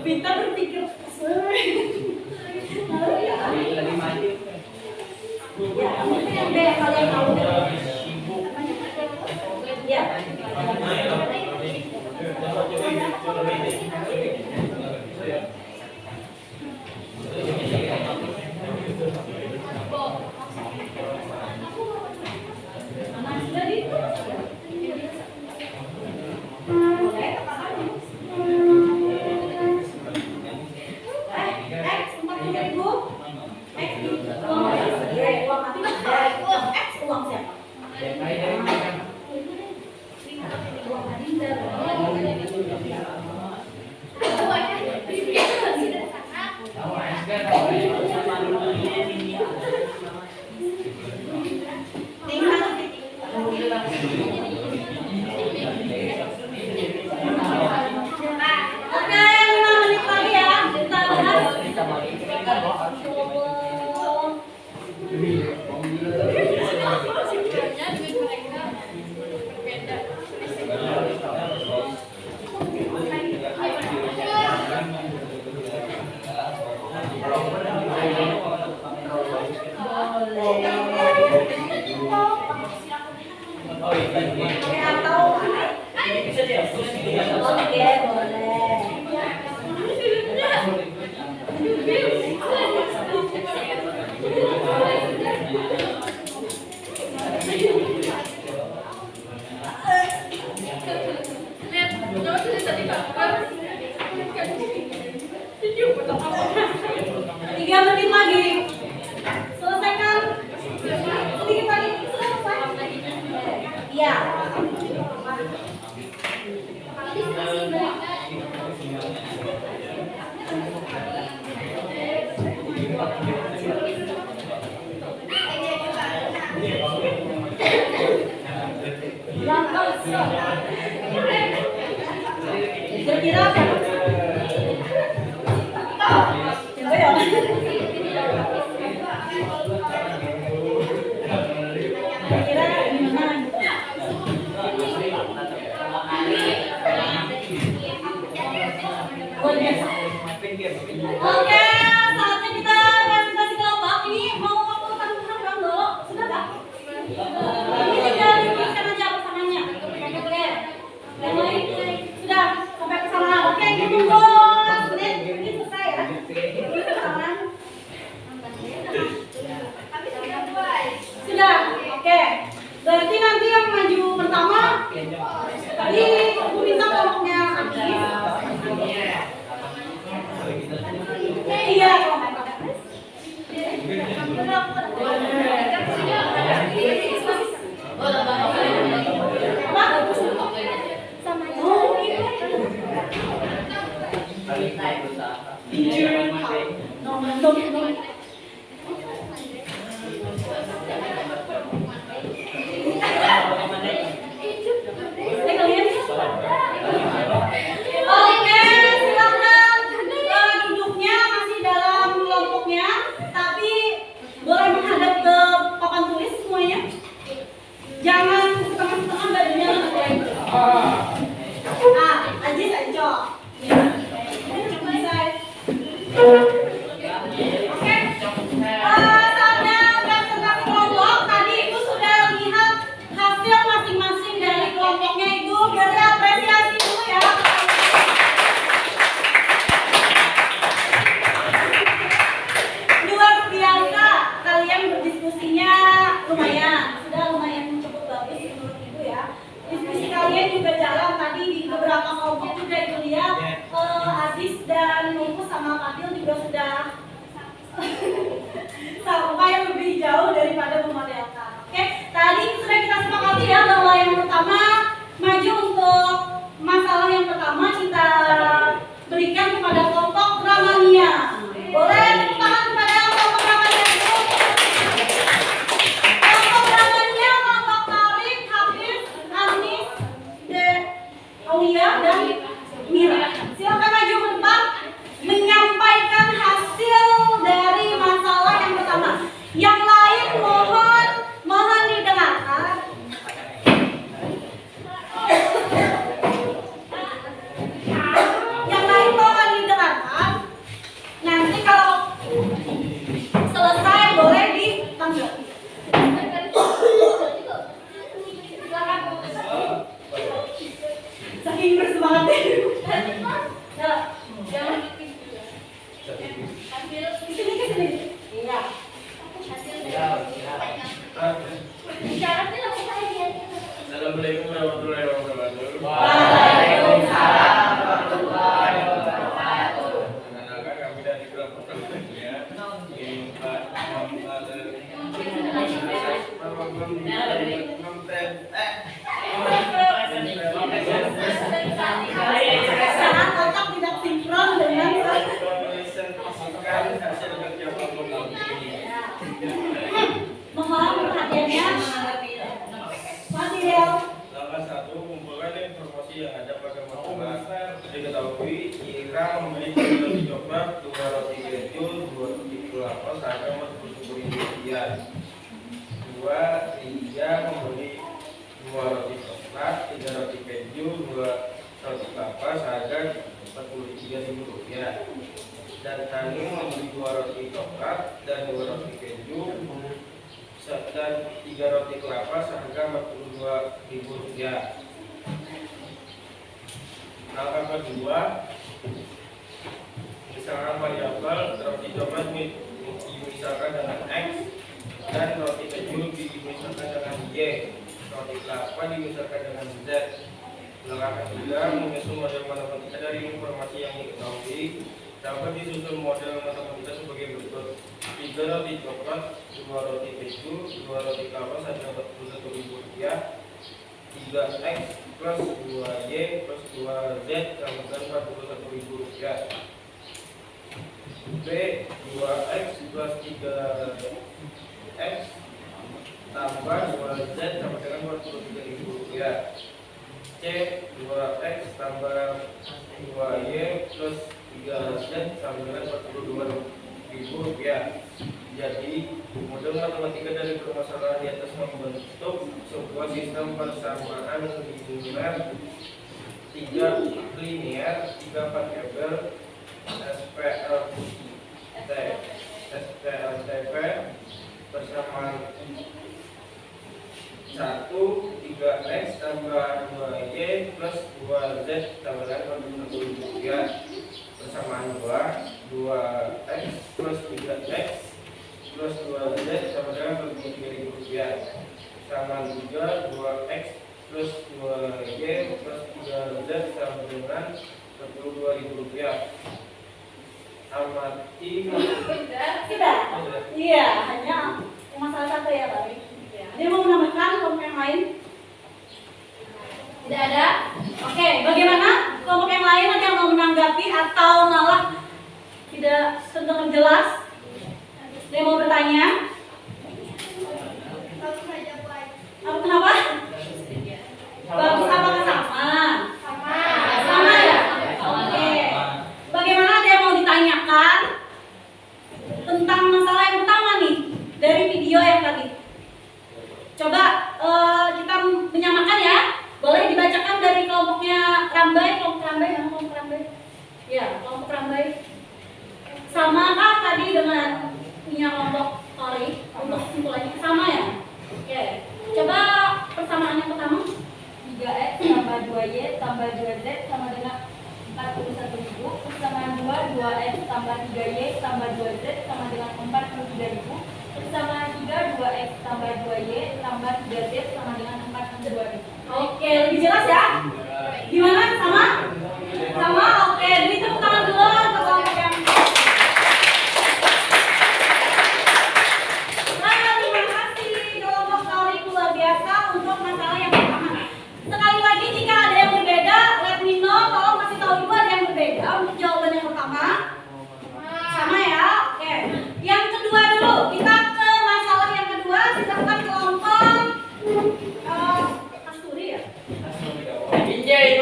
Pintar berpikir. Lagi maju. Deh, kalian tahu deh. Ya. Tiga menit lagi. Selesaikan. Sedikit lagi. Selesai. Iya. Kira-kira apa? Coba ya. Kira-kira gimana? Oke, saatnya kita presentasi kelompok. Ini mau waktu tanggungan kan dulu? Sudah tak? Ini tinggal dituliskan aja pesanannya. Oke. Yang lain sudah sampai ke sana. Oke, tunggu. Ini selesai ya. Ini pesanan. Sudah. Oke. Berarti nanti yang maju pertama tadi aku minta kelompoknya aktif. Iya. Oke, silakan. Duduknya masih dalam kelompoknya, tapi boleh menghadap ke papan tulis semuanya. Jangan setengah-setengah badannya. Ajis aja. Bisa. Oke. Saatnya presentasi kelompok. Tadi Ibu sudah lihat hasil masing-masing dari kelompoknya itu. Beri apresiasi dulu ya. Luar biasa, kalian berdiskusinya lumayan, sudah lumayan cukup bagus menurut Ibu ya. Diskusi kalian juga jalan tadi di beberapa kelompok juga Ibu lihat. Aziz dan Nunggu sama Fadil juga sudah sampai lebih jauh daripada memodelkan. Oke, tadi sudah kita sepakati ya bahwa yang pertama maju untuk masalah yang pertama kita berikan kepada kelompok Ramania. Boleh tepuk tangan kepada kelompok Ramania itu. Kelompok Ramania, kelompok Tarik, Hafiz, Anis, Aulia dan Mira. Silakan maju ke depan menyampaikan hasil dari masalah yang pertama. Yang lain mohon didengarkan. warahmatullahi wabarakatuh. Waalaikumsalam warahmatullahi wabarakatuh. Perkenalkan kami dari kelompok selanjutnya. Saat otak tidak sinkron dengan mohon perhatiannya. Material Langkah 1, kumpulkan informasi yang ada pada masalah. Diketahui Ira membeli 2 roti coklat, 2 roti keju, 2 roti kelapa seharga Rp40.000. 2. Ria membeli 2 roti coklat, 3 roti keju, 2 roti kelapa seharga Rp43.000. Dan Tani membeli 2 roti coklat dan 2 roti keju dan 3 roti kelapa seharga Rp42.000. Langkah kedua, misalkan variabel roti coklat dimisalkan dengan X dan roti keju dimisalkan dengan Y, roti kelapa dimisalkan dengan Z. Langkah ketiga, menyusun model matematika dari informasi yang diketahui. Dapat disusun model matematika sebagai berikut: 3 roti coklat, 2 roti keju, 2 roti kelapa seharga Rp41.000, 3X plus 2Y plus 2Z sama dengan Rp41.000. B. 2X plus 3X tambah 2Z sama dengan Rp43.000. C. 2X tambah 2Y plus 3Z sama dengan Rp42.000. Jadi, model matematika dari permasalahan di atas membentuk sebuah sistem persamaan linear 3 linear 3 variabel SPLTP persamaan 1 3X tambah 2Y plus 2Z tambah dengan Rp41.000. Persamaan 2 2X plus 3X plus 2Z sama dengan Rp43.000. Sama juga 2X plus 2Y plus 3Z sama dengan Rp42.000. Amati. sudah. Iya, hanya masalah satu ya tadi. Dia mau menambahkan kelompok yang lain? Tidak ada? Oke, bagaimana kelompok yang lain ada yang mau menanggapi atau malah tidak terdengar jelas? Dia mau bertanya? Apa kenapa? Bagus apakah sama? Sama ya? Oke. Bagaimana dia mau ditanyakan tentang masalah yang pertama nih dari video yang tadi? Coba kita menyamakan ya. Boleh dibacakan dari kelompoknya Rambai, kelompok Rambai. Ya, kelompok Rambai. Samakah tadi dengan punya kelompok Tori untuk kesimpulannya sama ya? Oke. Coba persamaan yang pertama 3X tambah 2Y tambah 2Z sama dengan 41.000. Persamaan 2X tambah 3Y tambah 2Z sama dengan 43.000. Persamaan 2X tambah 2Y tambah 3Z sama dengan 42.000. Oke, lebih jelas ya? Gimana? Sama? Sama? Oke, jadi tepuk tangan dulu untuk kelompok yang terima kasih kelompok Tori luar biasa untuk masalah yang pertama. Sekali lagi jika ada yang berbeda, let me know. Tolong kasih tahu dulu ada yang berbeda untuk jawaban yang pertama. Sama ya? Oke. Yang kedua dulu, kita ke masalah yang kedua. Silakan kelompok Kasturi ya? Injay,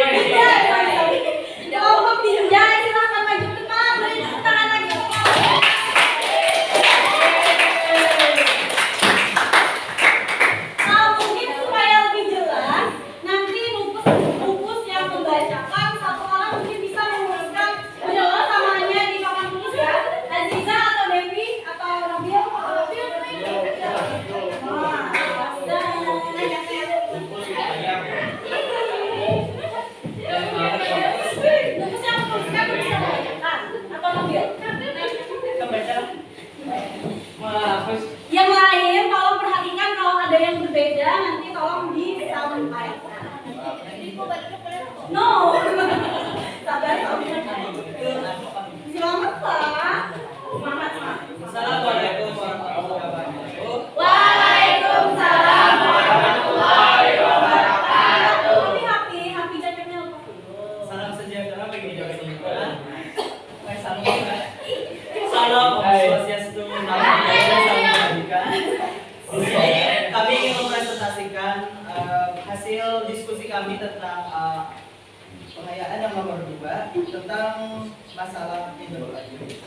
diskusi kami tentang pengayaan yang nomor 2 tentang masalah ideologi.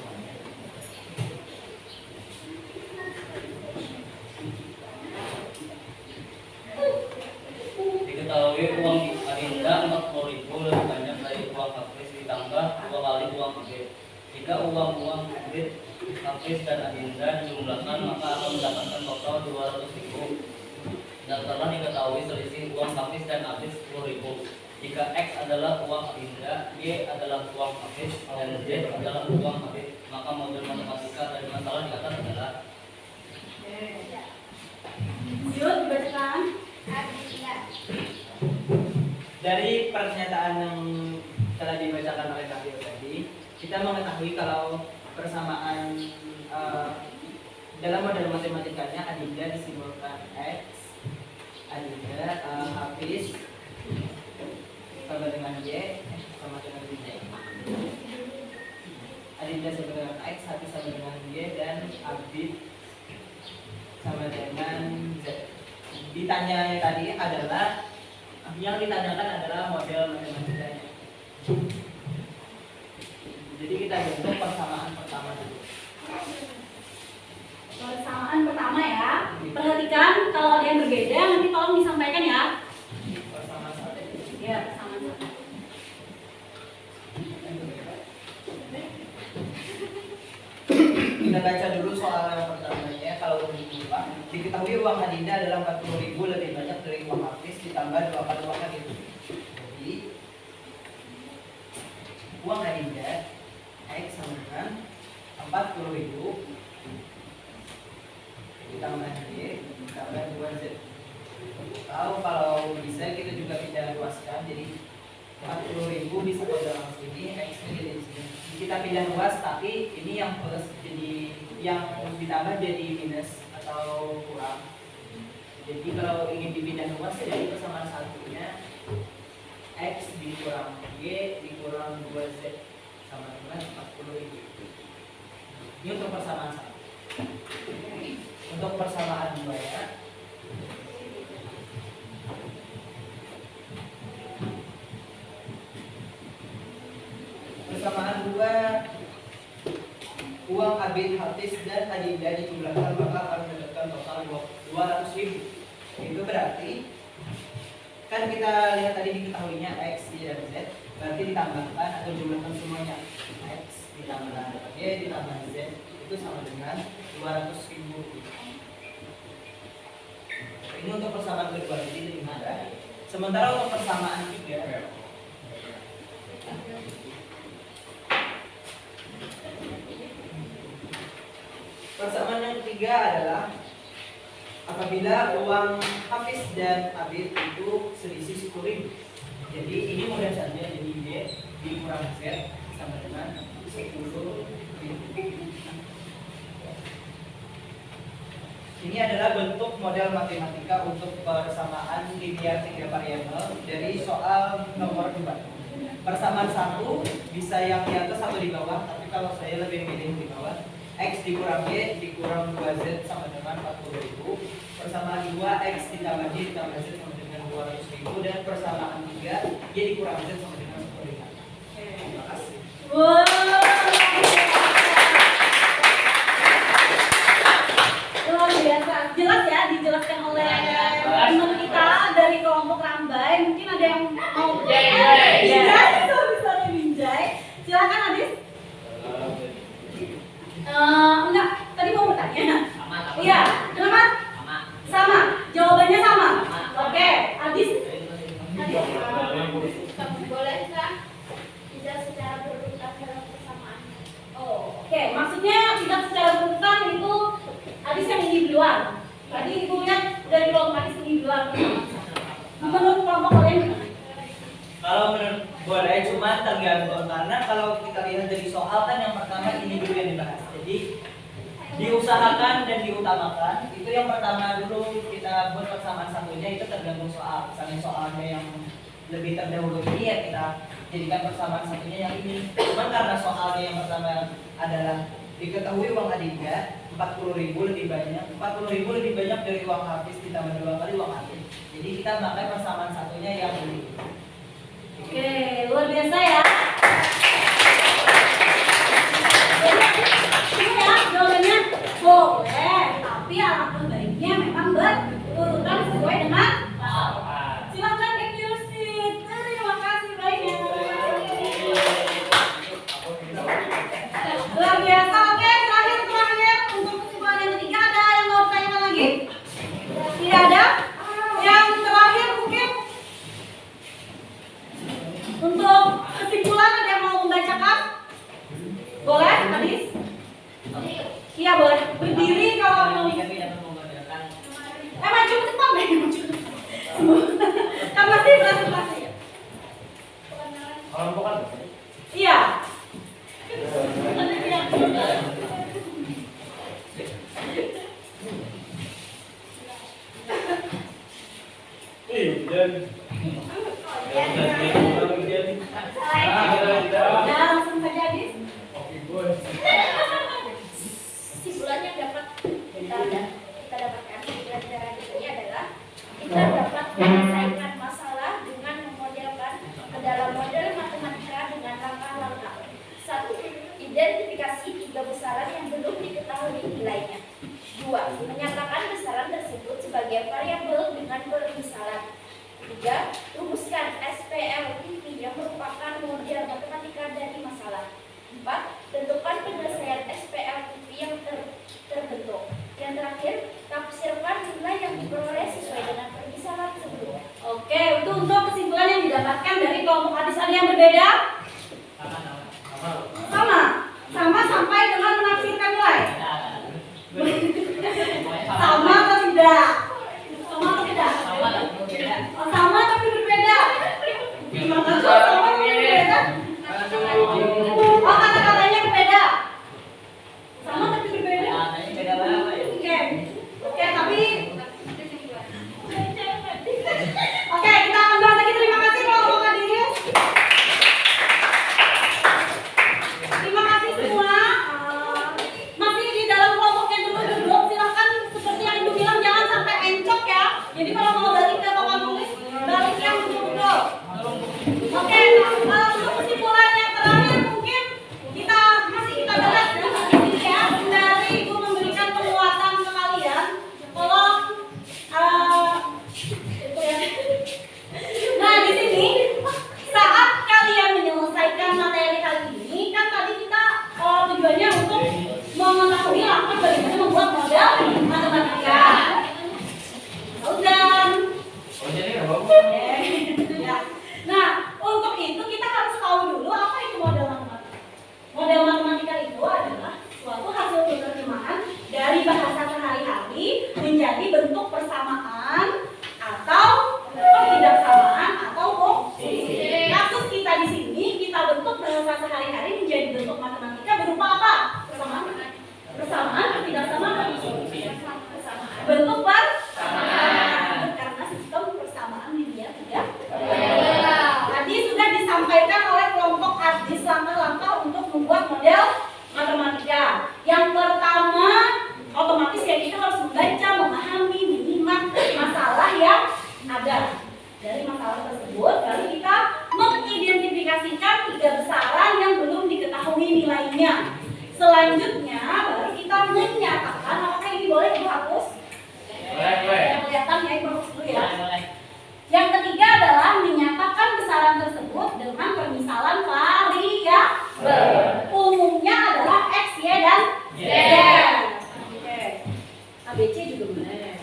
Diketahui uang Adinda 40.000 lebih banyak dari uang Hafiz ditambah 2 kali uang Abid. Jika uang Abid, Hafiz dan Adinda dijumlahkan maka akan mendapatkan total 200.000. Dan telah diketahui selisih uang Hafiz dan Abid 10.000. Jika X adalah uang Adinda, Y adalah uang Hafiz, dan Z adalah uang Abid, maka model matematika dari masalah di atas adalah. Yuk dibacakan. Dari pernyataan yang telah dibacakan oleh Kak Dio tadi, kita mengetahui kalau persamaan dalam model matematikanya Adinda disimbolkan X, Adinda Hafiz sama dengan Y sama dengan Z. Adinda sama dengan X, Hafiz sama dengan Y, dan Abid sama dengan Z. Ditanya tadi adalah yang ditanyakan adalah model matematikanya. Jadi kita bentuk persamaan pertama dulu. Persamaan pertama ya. Perhatikan kalau ada yang berbeda nanti tolong disampaikan ya. Persamaan satu. Iya, persamaan satu. Kita baca dulu soal yang pertamanya. Kalau kedua, diketahui uang Adinda adalah 40.000 lebih banyak dari uang Hafiz ditambah 2 kali uang Adinda. Jadi uang Adinda X sama dengan 40.000 ditambah Y ditambah 2Z. Kalau bisa kita juga pindah luaskan, jadi 40.000 bisa ke dalam sini, X nya jadi sini. Kita pindah luas, tapi ini yang plus jadi yang ditambah jadi minus atau kurang. Jadi kalau ingin dipindah luas, jadi persamaan satunya X dikurang Y dikurang 2Z sama dengan 40.000. Ini untuk persamaan satu. Untuk persamaan 2 ya. Persamaan 2, uang Abid, Hafiz, dan Adinda dijumlahkan maka akan mendapatkan total 200.000. Itu berarti kan kita lihat tadi diketahuinya X, Y, dan Z, berarti ditambahkan atau jumlahkan semuanya. X ditambah Y ditambah Z itu sama dengan 200.000. Ini untuk persamaan kedua, jadi 5 ada. Sementara untuk persamaan 3, persamaan yang ketiga adalah apabila uang Hafiz dan Abid itu selisih 10.000. Jadi ini mudah saja, jadi Y dikurang Z sama dengan 10.000. Ini adalah bentuk model matematika untuk persamaan linear 3 variabel dari soal nomor 2. Persamaan 1 bisa yang di atas atau di bawah, tapi kalau saya lebih milih di bawah. X dikurang Y dikurang 2Z sama dengan 40.000. Persamaan 2, X ditambah Y ditambah Z sama dengan 200.000. Dan persamaan 3, Y dikurang Z sama dengan 10.000. Terima kasih. Wow. Luar biasa. Jelas ya, dijelaskan oleh teman kita dari kelompok Rambai. Mungkin ada yang mau Binjai, bisa Binjai. Silakan Adis. Enggak, tadi mau bertanya. Iya, kenapa? Sama. Jawabannya sama. Oke, Adis. Bolehkah tidak secara berurutan dalam persamaan? Oh, oke. Maksudnya tidak secara berurutan itu Adis yang ini duluan. Tadi ibu lihat dari kelompok Adis ini duluan. Menurut kelompok kalian gimana? Kalau menurut boleh, cuma tergantung karena kalau kita lihat dari soal kan yang pertama ini dulu yang dibahas. Jadi diusahakan dan diutamakan itu yang pertama dulu kita buat persamaan satunya itu tergantung soal. Misalnya soalnya yang lebih terdahulu ini ya kita jadikan persamaan satunya yang ini. Cuma karena soalnya yang pertama adalah diketahui uang Adinda 40.000 lebih banyak, 40.000 lebih banyak dari uang Hafiz ditambah 2 kali uang Hafiz. Jadi kita pakai persamaan satunya yang beli. Oke, luar biasa ya. Jadi ya jawabannya boleh, tapi alangkah baiknya memang berurutan sesuai dengan silakan take your seat. Terima kasih banyak. Luar biasa. Oke, terakhir untuk kesimpulan yang ketiga ada yang mau ditanyakan lagi? Tidak ada. Yang terakhir mungkin untuk kesimpulan ada yang mau membacakan? Boleh, Adis? Iya boleh. Berdiri kalau mau. Kami dapat memodalkan Maju ke depan deh, maju. Kan pasti presentasi ya. Kalau bukan Iya. Nah, langsung saja Adis. Kesimpulan yang dapat kita dapatkan dari pelajaran ini adalah kita dapat menyelesaikan masalah dengan memodelkan ke dalam model matematika dengan langkah-langkah. 1. Identifikasi 3 besaran yang belum diketahui nilainya. 2. Menyatakan besaran tersebut sebagai variabel dengan permisalan. 3. Rumuskan SPLTV yang merupakan model matematika dari masalah. 4. Tentukan penyelesaian SPLTV yang terbentuk. Yang terakhir, tafsirkan nilai yang diperoleh sesuai dengan permisalan sebelumnya. Oke, itu untuk kesimpulan yang didapatkan dari kelompok Adis. Ada yang berbeda? Sama sampai dengan menafsirkan nilai. Sama atau tidak? Sama atau tidak? Oh, sama tapi berbeda. Gimana tuh sama tapi berbeda? Oh, kata-katanya berbeda. Sama tapi berbeda. Oke, tapi oke, kita akan bahas lagi. Terima kasih kelompok Adis. Terima kasih semua. Masih di dalam kelompoknya duduk. Silahkan seperti yang Ibu bilang jangan sampai encok ya. Jadi kalau mau balik ke papan tulis, balik yang duduk. Oke, untuk kesimpulan yang terakhir mungkin kita bahas di sini ya. Dari Ibu memberikan penguatan ke kalian. Tolong nah di sini saat kalian menyelesaikan materi kali ini kan tadi kita tujuannya untuk mengetahui langkah bagaimana membuat model matematika. Dan ya. Nah untuk itu kita harus tahu dulu apa itu model matematika. Model matematika itu adalah suatu hasil penerjemahan dari bahasa sehari-hari menjadi bentuk persamaan atau ketidaksamaan atau fungsi. Kasus kita di sini kita bentuk bahasa sehari-hari menjadi bentuk matematika berupa apa? Persamaan, ketidaksamaan, bentuk persamaan. Karena sistem persamaan linear tidak. Tadi sudah disampaikan oleh kelompok Adis langkah-langkah untuk membuat model matematika. Yang pertama, otomatis ya kita harus membaca, memahami, menyimak masalah yang ada. Dari masalah tersebut, lalu kita mengidentifikasikan 3 besaran yang belum diketahui nilainya. Selanjutnya, baru kita menyatakan, apakah ini boleh dihapus? Yang kelihatan ya, Ibu hapus dulu ya. Yang ketiga adalah menyatakan besaran tersebut dengan permisalan variabel. Umumnya adalah X, Y, dan Z. Oke. ABC juga benar.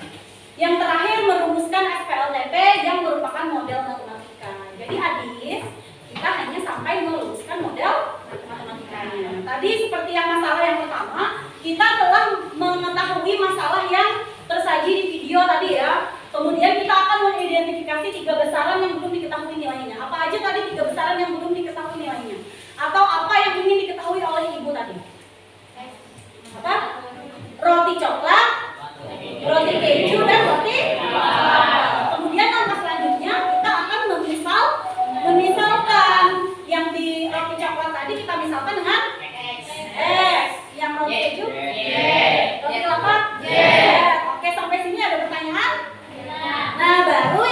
Yang terakhir merumuskan SPLTP yang merupakan model matematika. Jadi Adis, kita hanya sampai merumuskan model matematikanya. Tadi seperti yang masalah yang pertama, kita telah mengetahui masalah yang tersaji di video tadi ya. Kemudian kita akan mengidentifikasi 3 besaran yang belum diketahui nilainya. Apa aja tadi 3 besaran yang belum diketahui nilainya? Atau apa yang ingin diketahui oleh Ibu tadi? Apa? Roti coklat, roti keju, dan roti kemudian langkah selanjutnya kita akan memisalkan yang di roti coklat tadi kita misalkan dengan X, yang roti keju roti kelapa. Oke, sampai sini ada pertanyaan? Nah, baru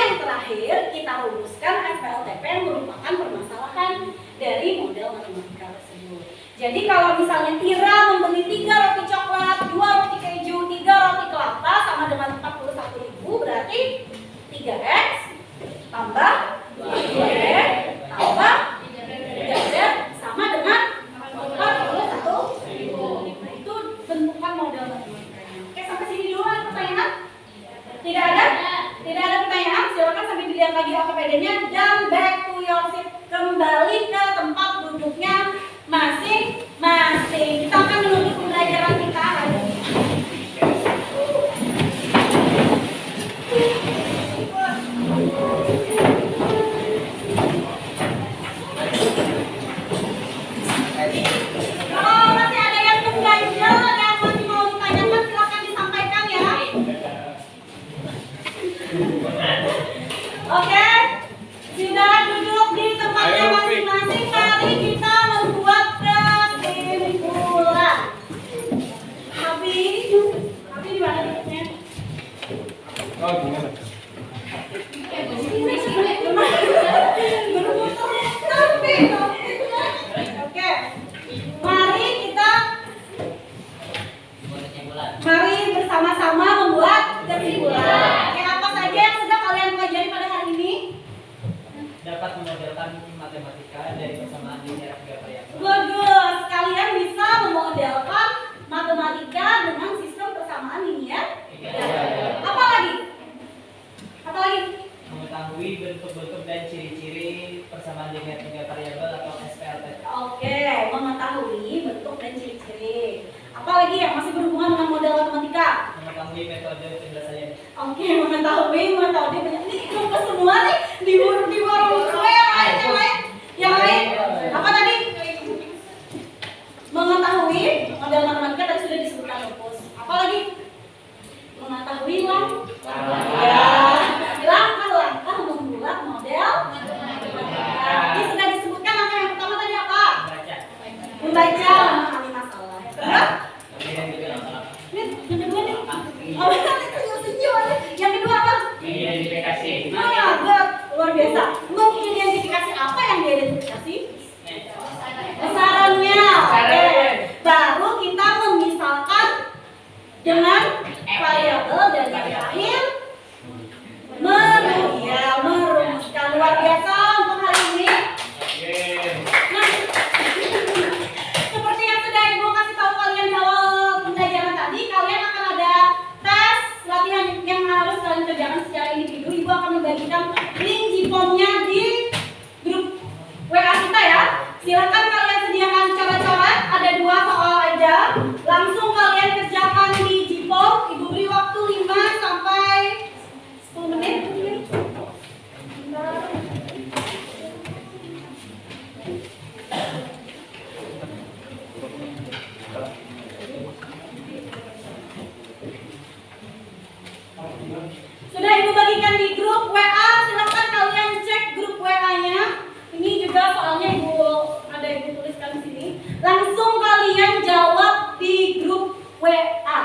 Jadi kalau misalnya Ira membeli 3 roti coklat, 2 roti keju, 3 roti kelapa sama dengan 41.000, berarti 3x tambah 2x tambah 3z sama dengan 41.000. Nah, itu bentukan model matematikanya. Oke, sampai sini dulu ada pertanyaan? Tidak ada? Tidak ada pertanyaan? Silakan sambil dilihat lagi APBD-nya dan back to your seat, kembali ke tempat duduknya masing-masing. Kita akan menutup pembelajaran kita hari ini. Kalau masih ada yang mengganjal, ada yang masih mau ditanyakan, silakan disampaikan ya. Oke, sudah duduk di tempatnya masing-masing. Mari kita membuat kesimpulan. Tapi di mana duduknya? Oh, gimana? Oke, mari bersama-sama membuat kesimpulan. Oke, apa saja yang sudah kalian pelajari pada hari ini? Dapat memodelkan matematika dari persamaan linear tiga variabel. Bagus, kalian bisa memodelkan matematika dengan sistem persamaan linear. Apa lagi? Apa lagi? Mengetahui bentuk-bentuk dan ciri-ciri persamaan linear tiga variabel atau SPLT. Oke, mengetahui bentuk dan ciri-ciri. Apa lagi yang masih berhubungan dengan model matematika? Mengetahui metode penyelesaian. Oke, mengetahui metode ini lupa semua nih di warung gue yang lain. Apa tadi? Mengetahui model matematika tadi sudah disebutkan Lupus. Apa lagi? Mengetahui langkah-langkah membuat model matematika. Ini sudah disebutkan langkah yang pertama tadi apa? Membaca, memahami masalah. Yang kedua nih. Yang kedua apa? Identifikasi. Luar biasa. Mengidentifikasi apa yang diidentifikasi? Besarannya. Oke. Baru kita memisalkan dengan variabel dan yang terakhir merumuskan. Luar biasa untuk hari ini. Nah, seperti yang sudah Ibu kasih tahu kalian di awal pembelajaran tadi, kalian akan ada tes latihan yang harus kalian kerjakan secara individu. Ibu akan membagikan link Jipom-nya di grup WA kita ya. Silakan kalian sediakan coret-coret, ada 2 soal aja. Langsung kalian kerjakan di Jipom. Ibu beri waktu 5 sampai 10 menit. Sudah Ibu bagikan di grup WA, silakan kalian cek grup WA-nya. Ini juga soalnya Ibu tuliskan di sini. Langsung kalian jawab di grup WA.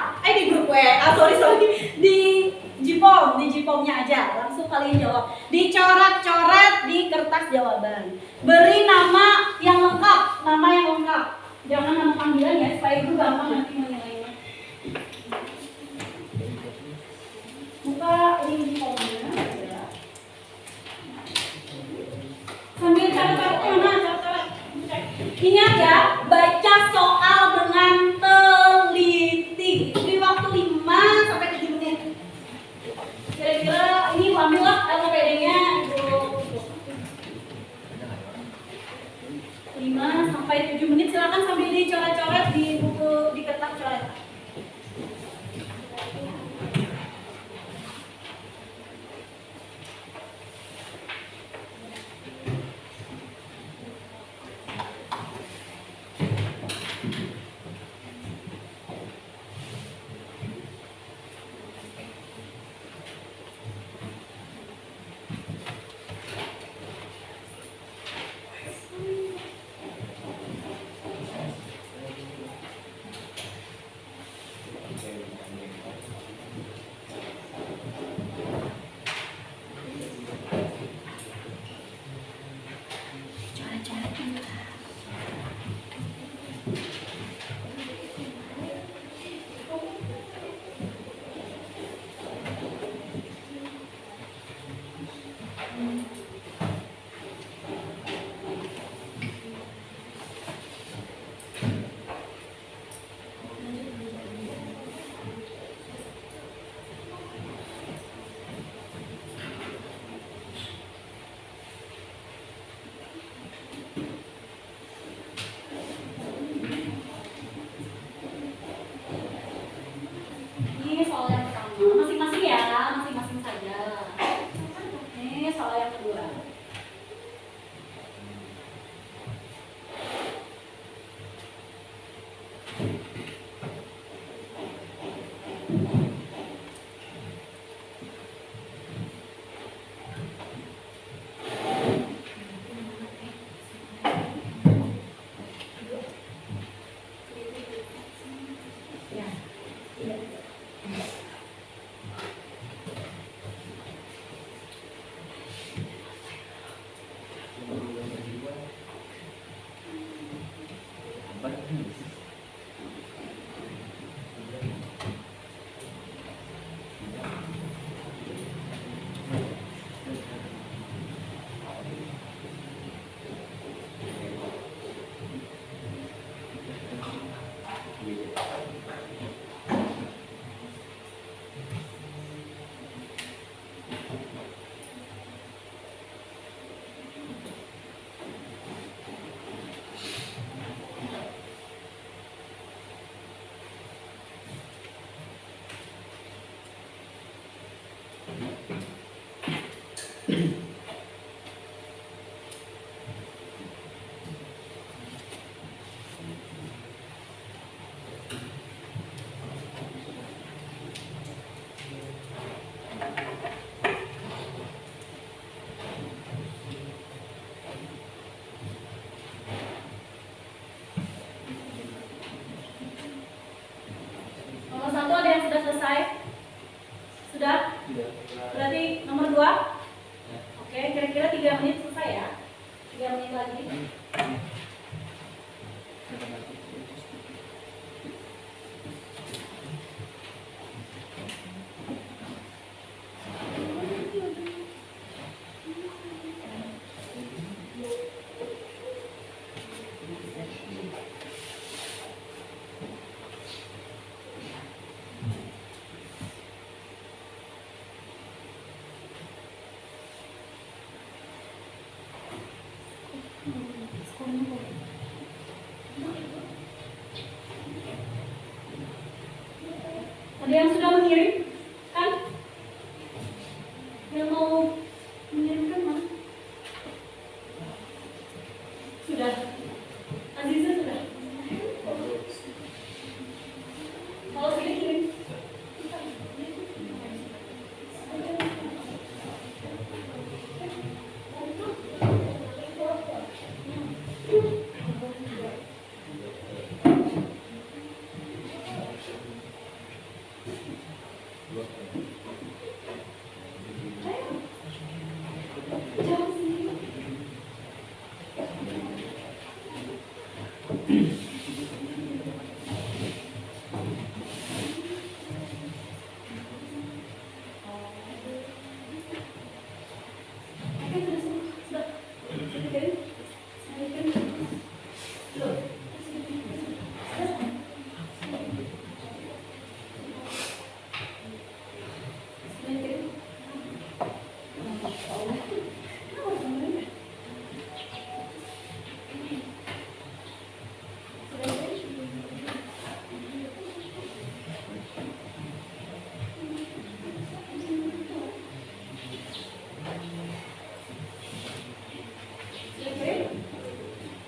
Di Jipom-nya aja. Langsung kalian jawab. Dicoret-coret di kertas jawaban. Beri nama yang lengkap, Jangan nama panggilan ya, supaya Ibu gampang nanti menilainya. Buka link Jipom-nya. Sambil catat. Ini aja, baca soal dengan teliti. Beri waktu 5 sampai 7 menit. Kira-kira ini ambillah LPD-nya Ibu. 5 sampai 7 menit, silakan sambil dicoret-coret di buku, di kertas coret. Nomor 1 ada yang sudah selesai? Sudah? Berarti nomor 2? Oke, kira-kira 3 menit selesai ya? 3 menit lagi. Ada yang sudah mengirim? Kan? Yang mau mengirimkan mana? Sudah. Aziza sudah. Kalau sudah kirim.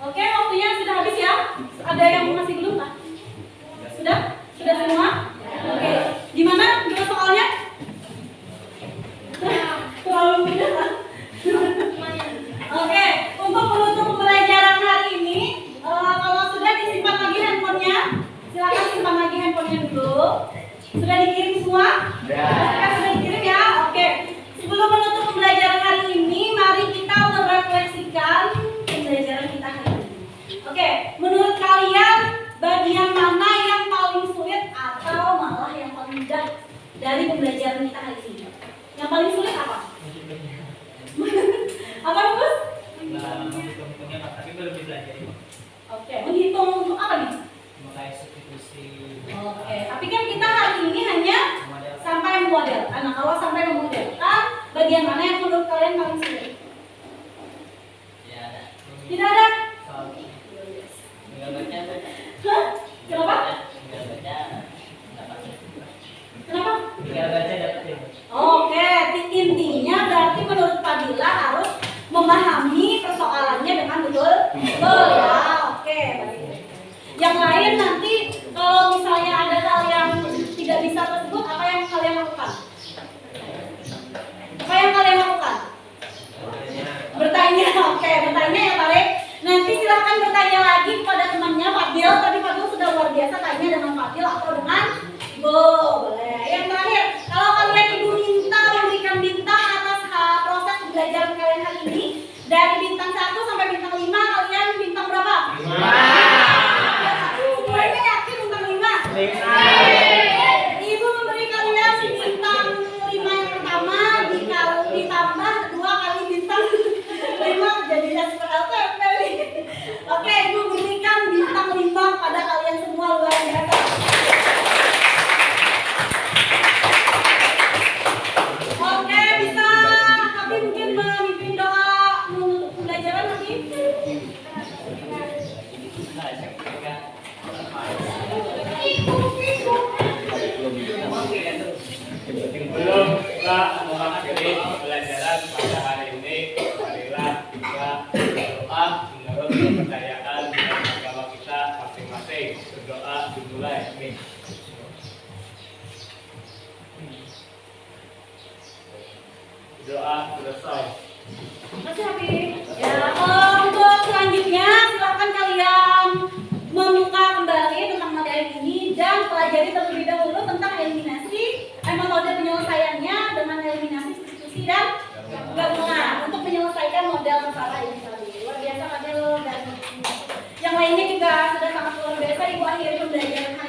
Oke, waktunya sudah habis ya. Ada yang masih belum Pak? Sudah? Sudah semua? Oke. Gimana dua soalnya? Terlalu mudah kan? Oke, untuk penutup pembelajaran hari ini, kalau sudah disimpan lagi handphonenya, silakan simpan lagi handphonenya dulu. Sudah dikirim semua? Sudah dikirim ya? Oke. Sebelum menutup pembelajaran hari ini, mari kita merefleksikan pembelajaran kita hari ini. Oke, menurut kalian bagian mana yang paling sulit atau malah yang paling mudah dari pembelajaran kita hari ini? Yang paling sulit apa? Apa Gus? Menghitungnya tapi belum dipelajari. Oke, menghitung untuk apa nih? Mulai substitusi. Oke, tapi kan kita hari ini hanya sampai model. Nah, kalau sampai memodelkan, bagian mana yang menurut kalian paling sulit? Ya ada. Tidak ada? Soal tinggal baca. Hah? Kenapa? Tinggal baca dapat. Kenapa? Tinggal baca dapat ya. Oke, intinya berarti menurut Fadila harus memahami persoalannya dengan betul ya. Oke, baik. Yang lain nanti kalau misalnya ada hal yang tidak bisa tersebut, apa yang kalian lakukan? Apa yang kalian lakukan? Bertanya. Oke, bertanya ya Tarik. Nanti silahkan bertanya lagi kepada temannya Fadil. Tadi Fadil sudah luar biasa tanya dengan Fadil atau dengan Ibu. Boleh. Yang terakhir, kalau kalian Ibu minta memberikan bintang atas proses pembelajaran kalian hari ini, dari bintang 1 sampai bintang 5, kalian bintang berapa? 5. eliminasi. Sebelum kita mengakhiri pembelajaran pada hari ini, marilah kita berdoa menurut kepercayaan dan agama kita masing-masing. Berdoa dimulai. Amin. Doa selesai. Masih Habib. Ya, untuk selanjutnya silakan kalian membuka kembali tentang materi ini dan pelajari terlebih dahulu tentang eliminasi, metode penyelesaiannya dengan eliminasi, substitusi dan gabungan untuk menyelesaikan model masalah ini tadi. Luar biasa Fadil dan yang lainnya juga sudah sangat luar biasa Ibu akhiri pembelajaran hari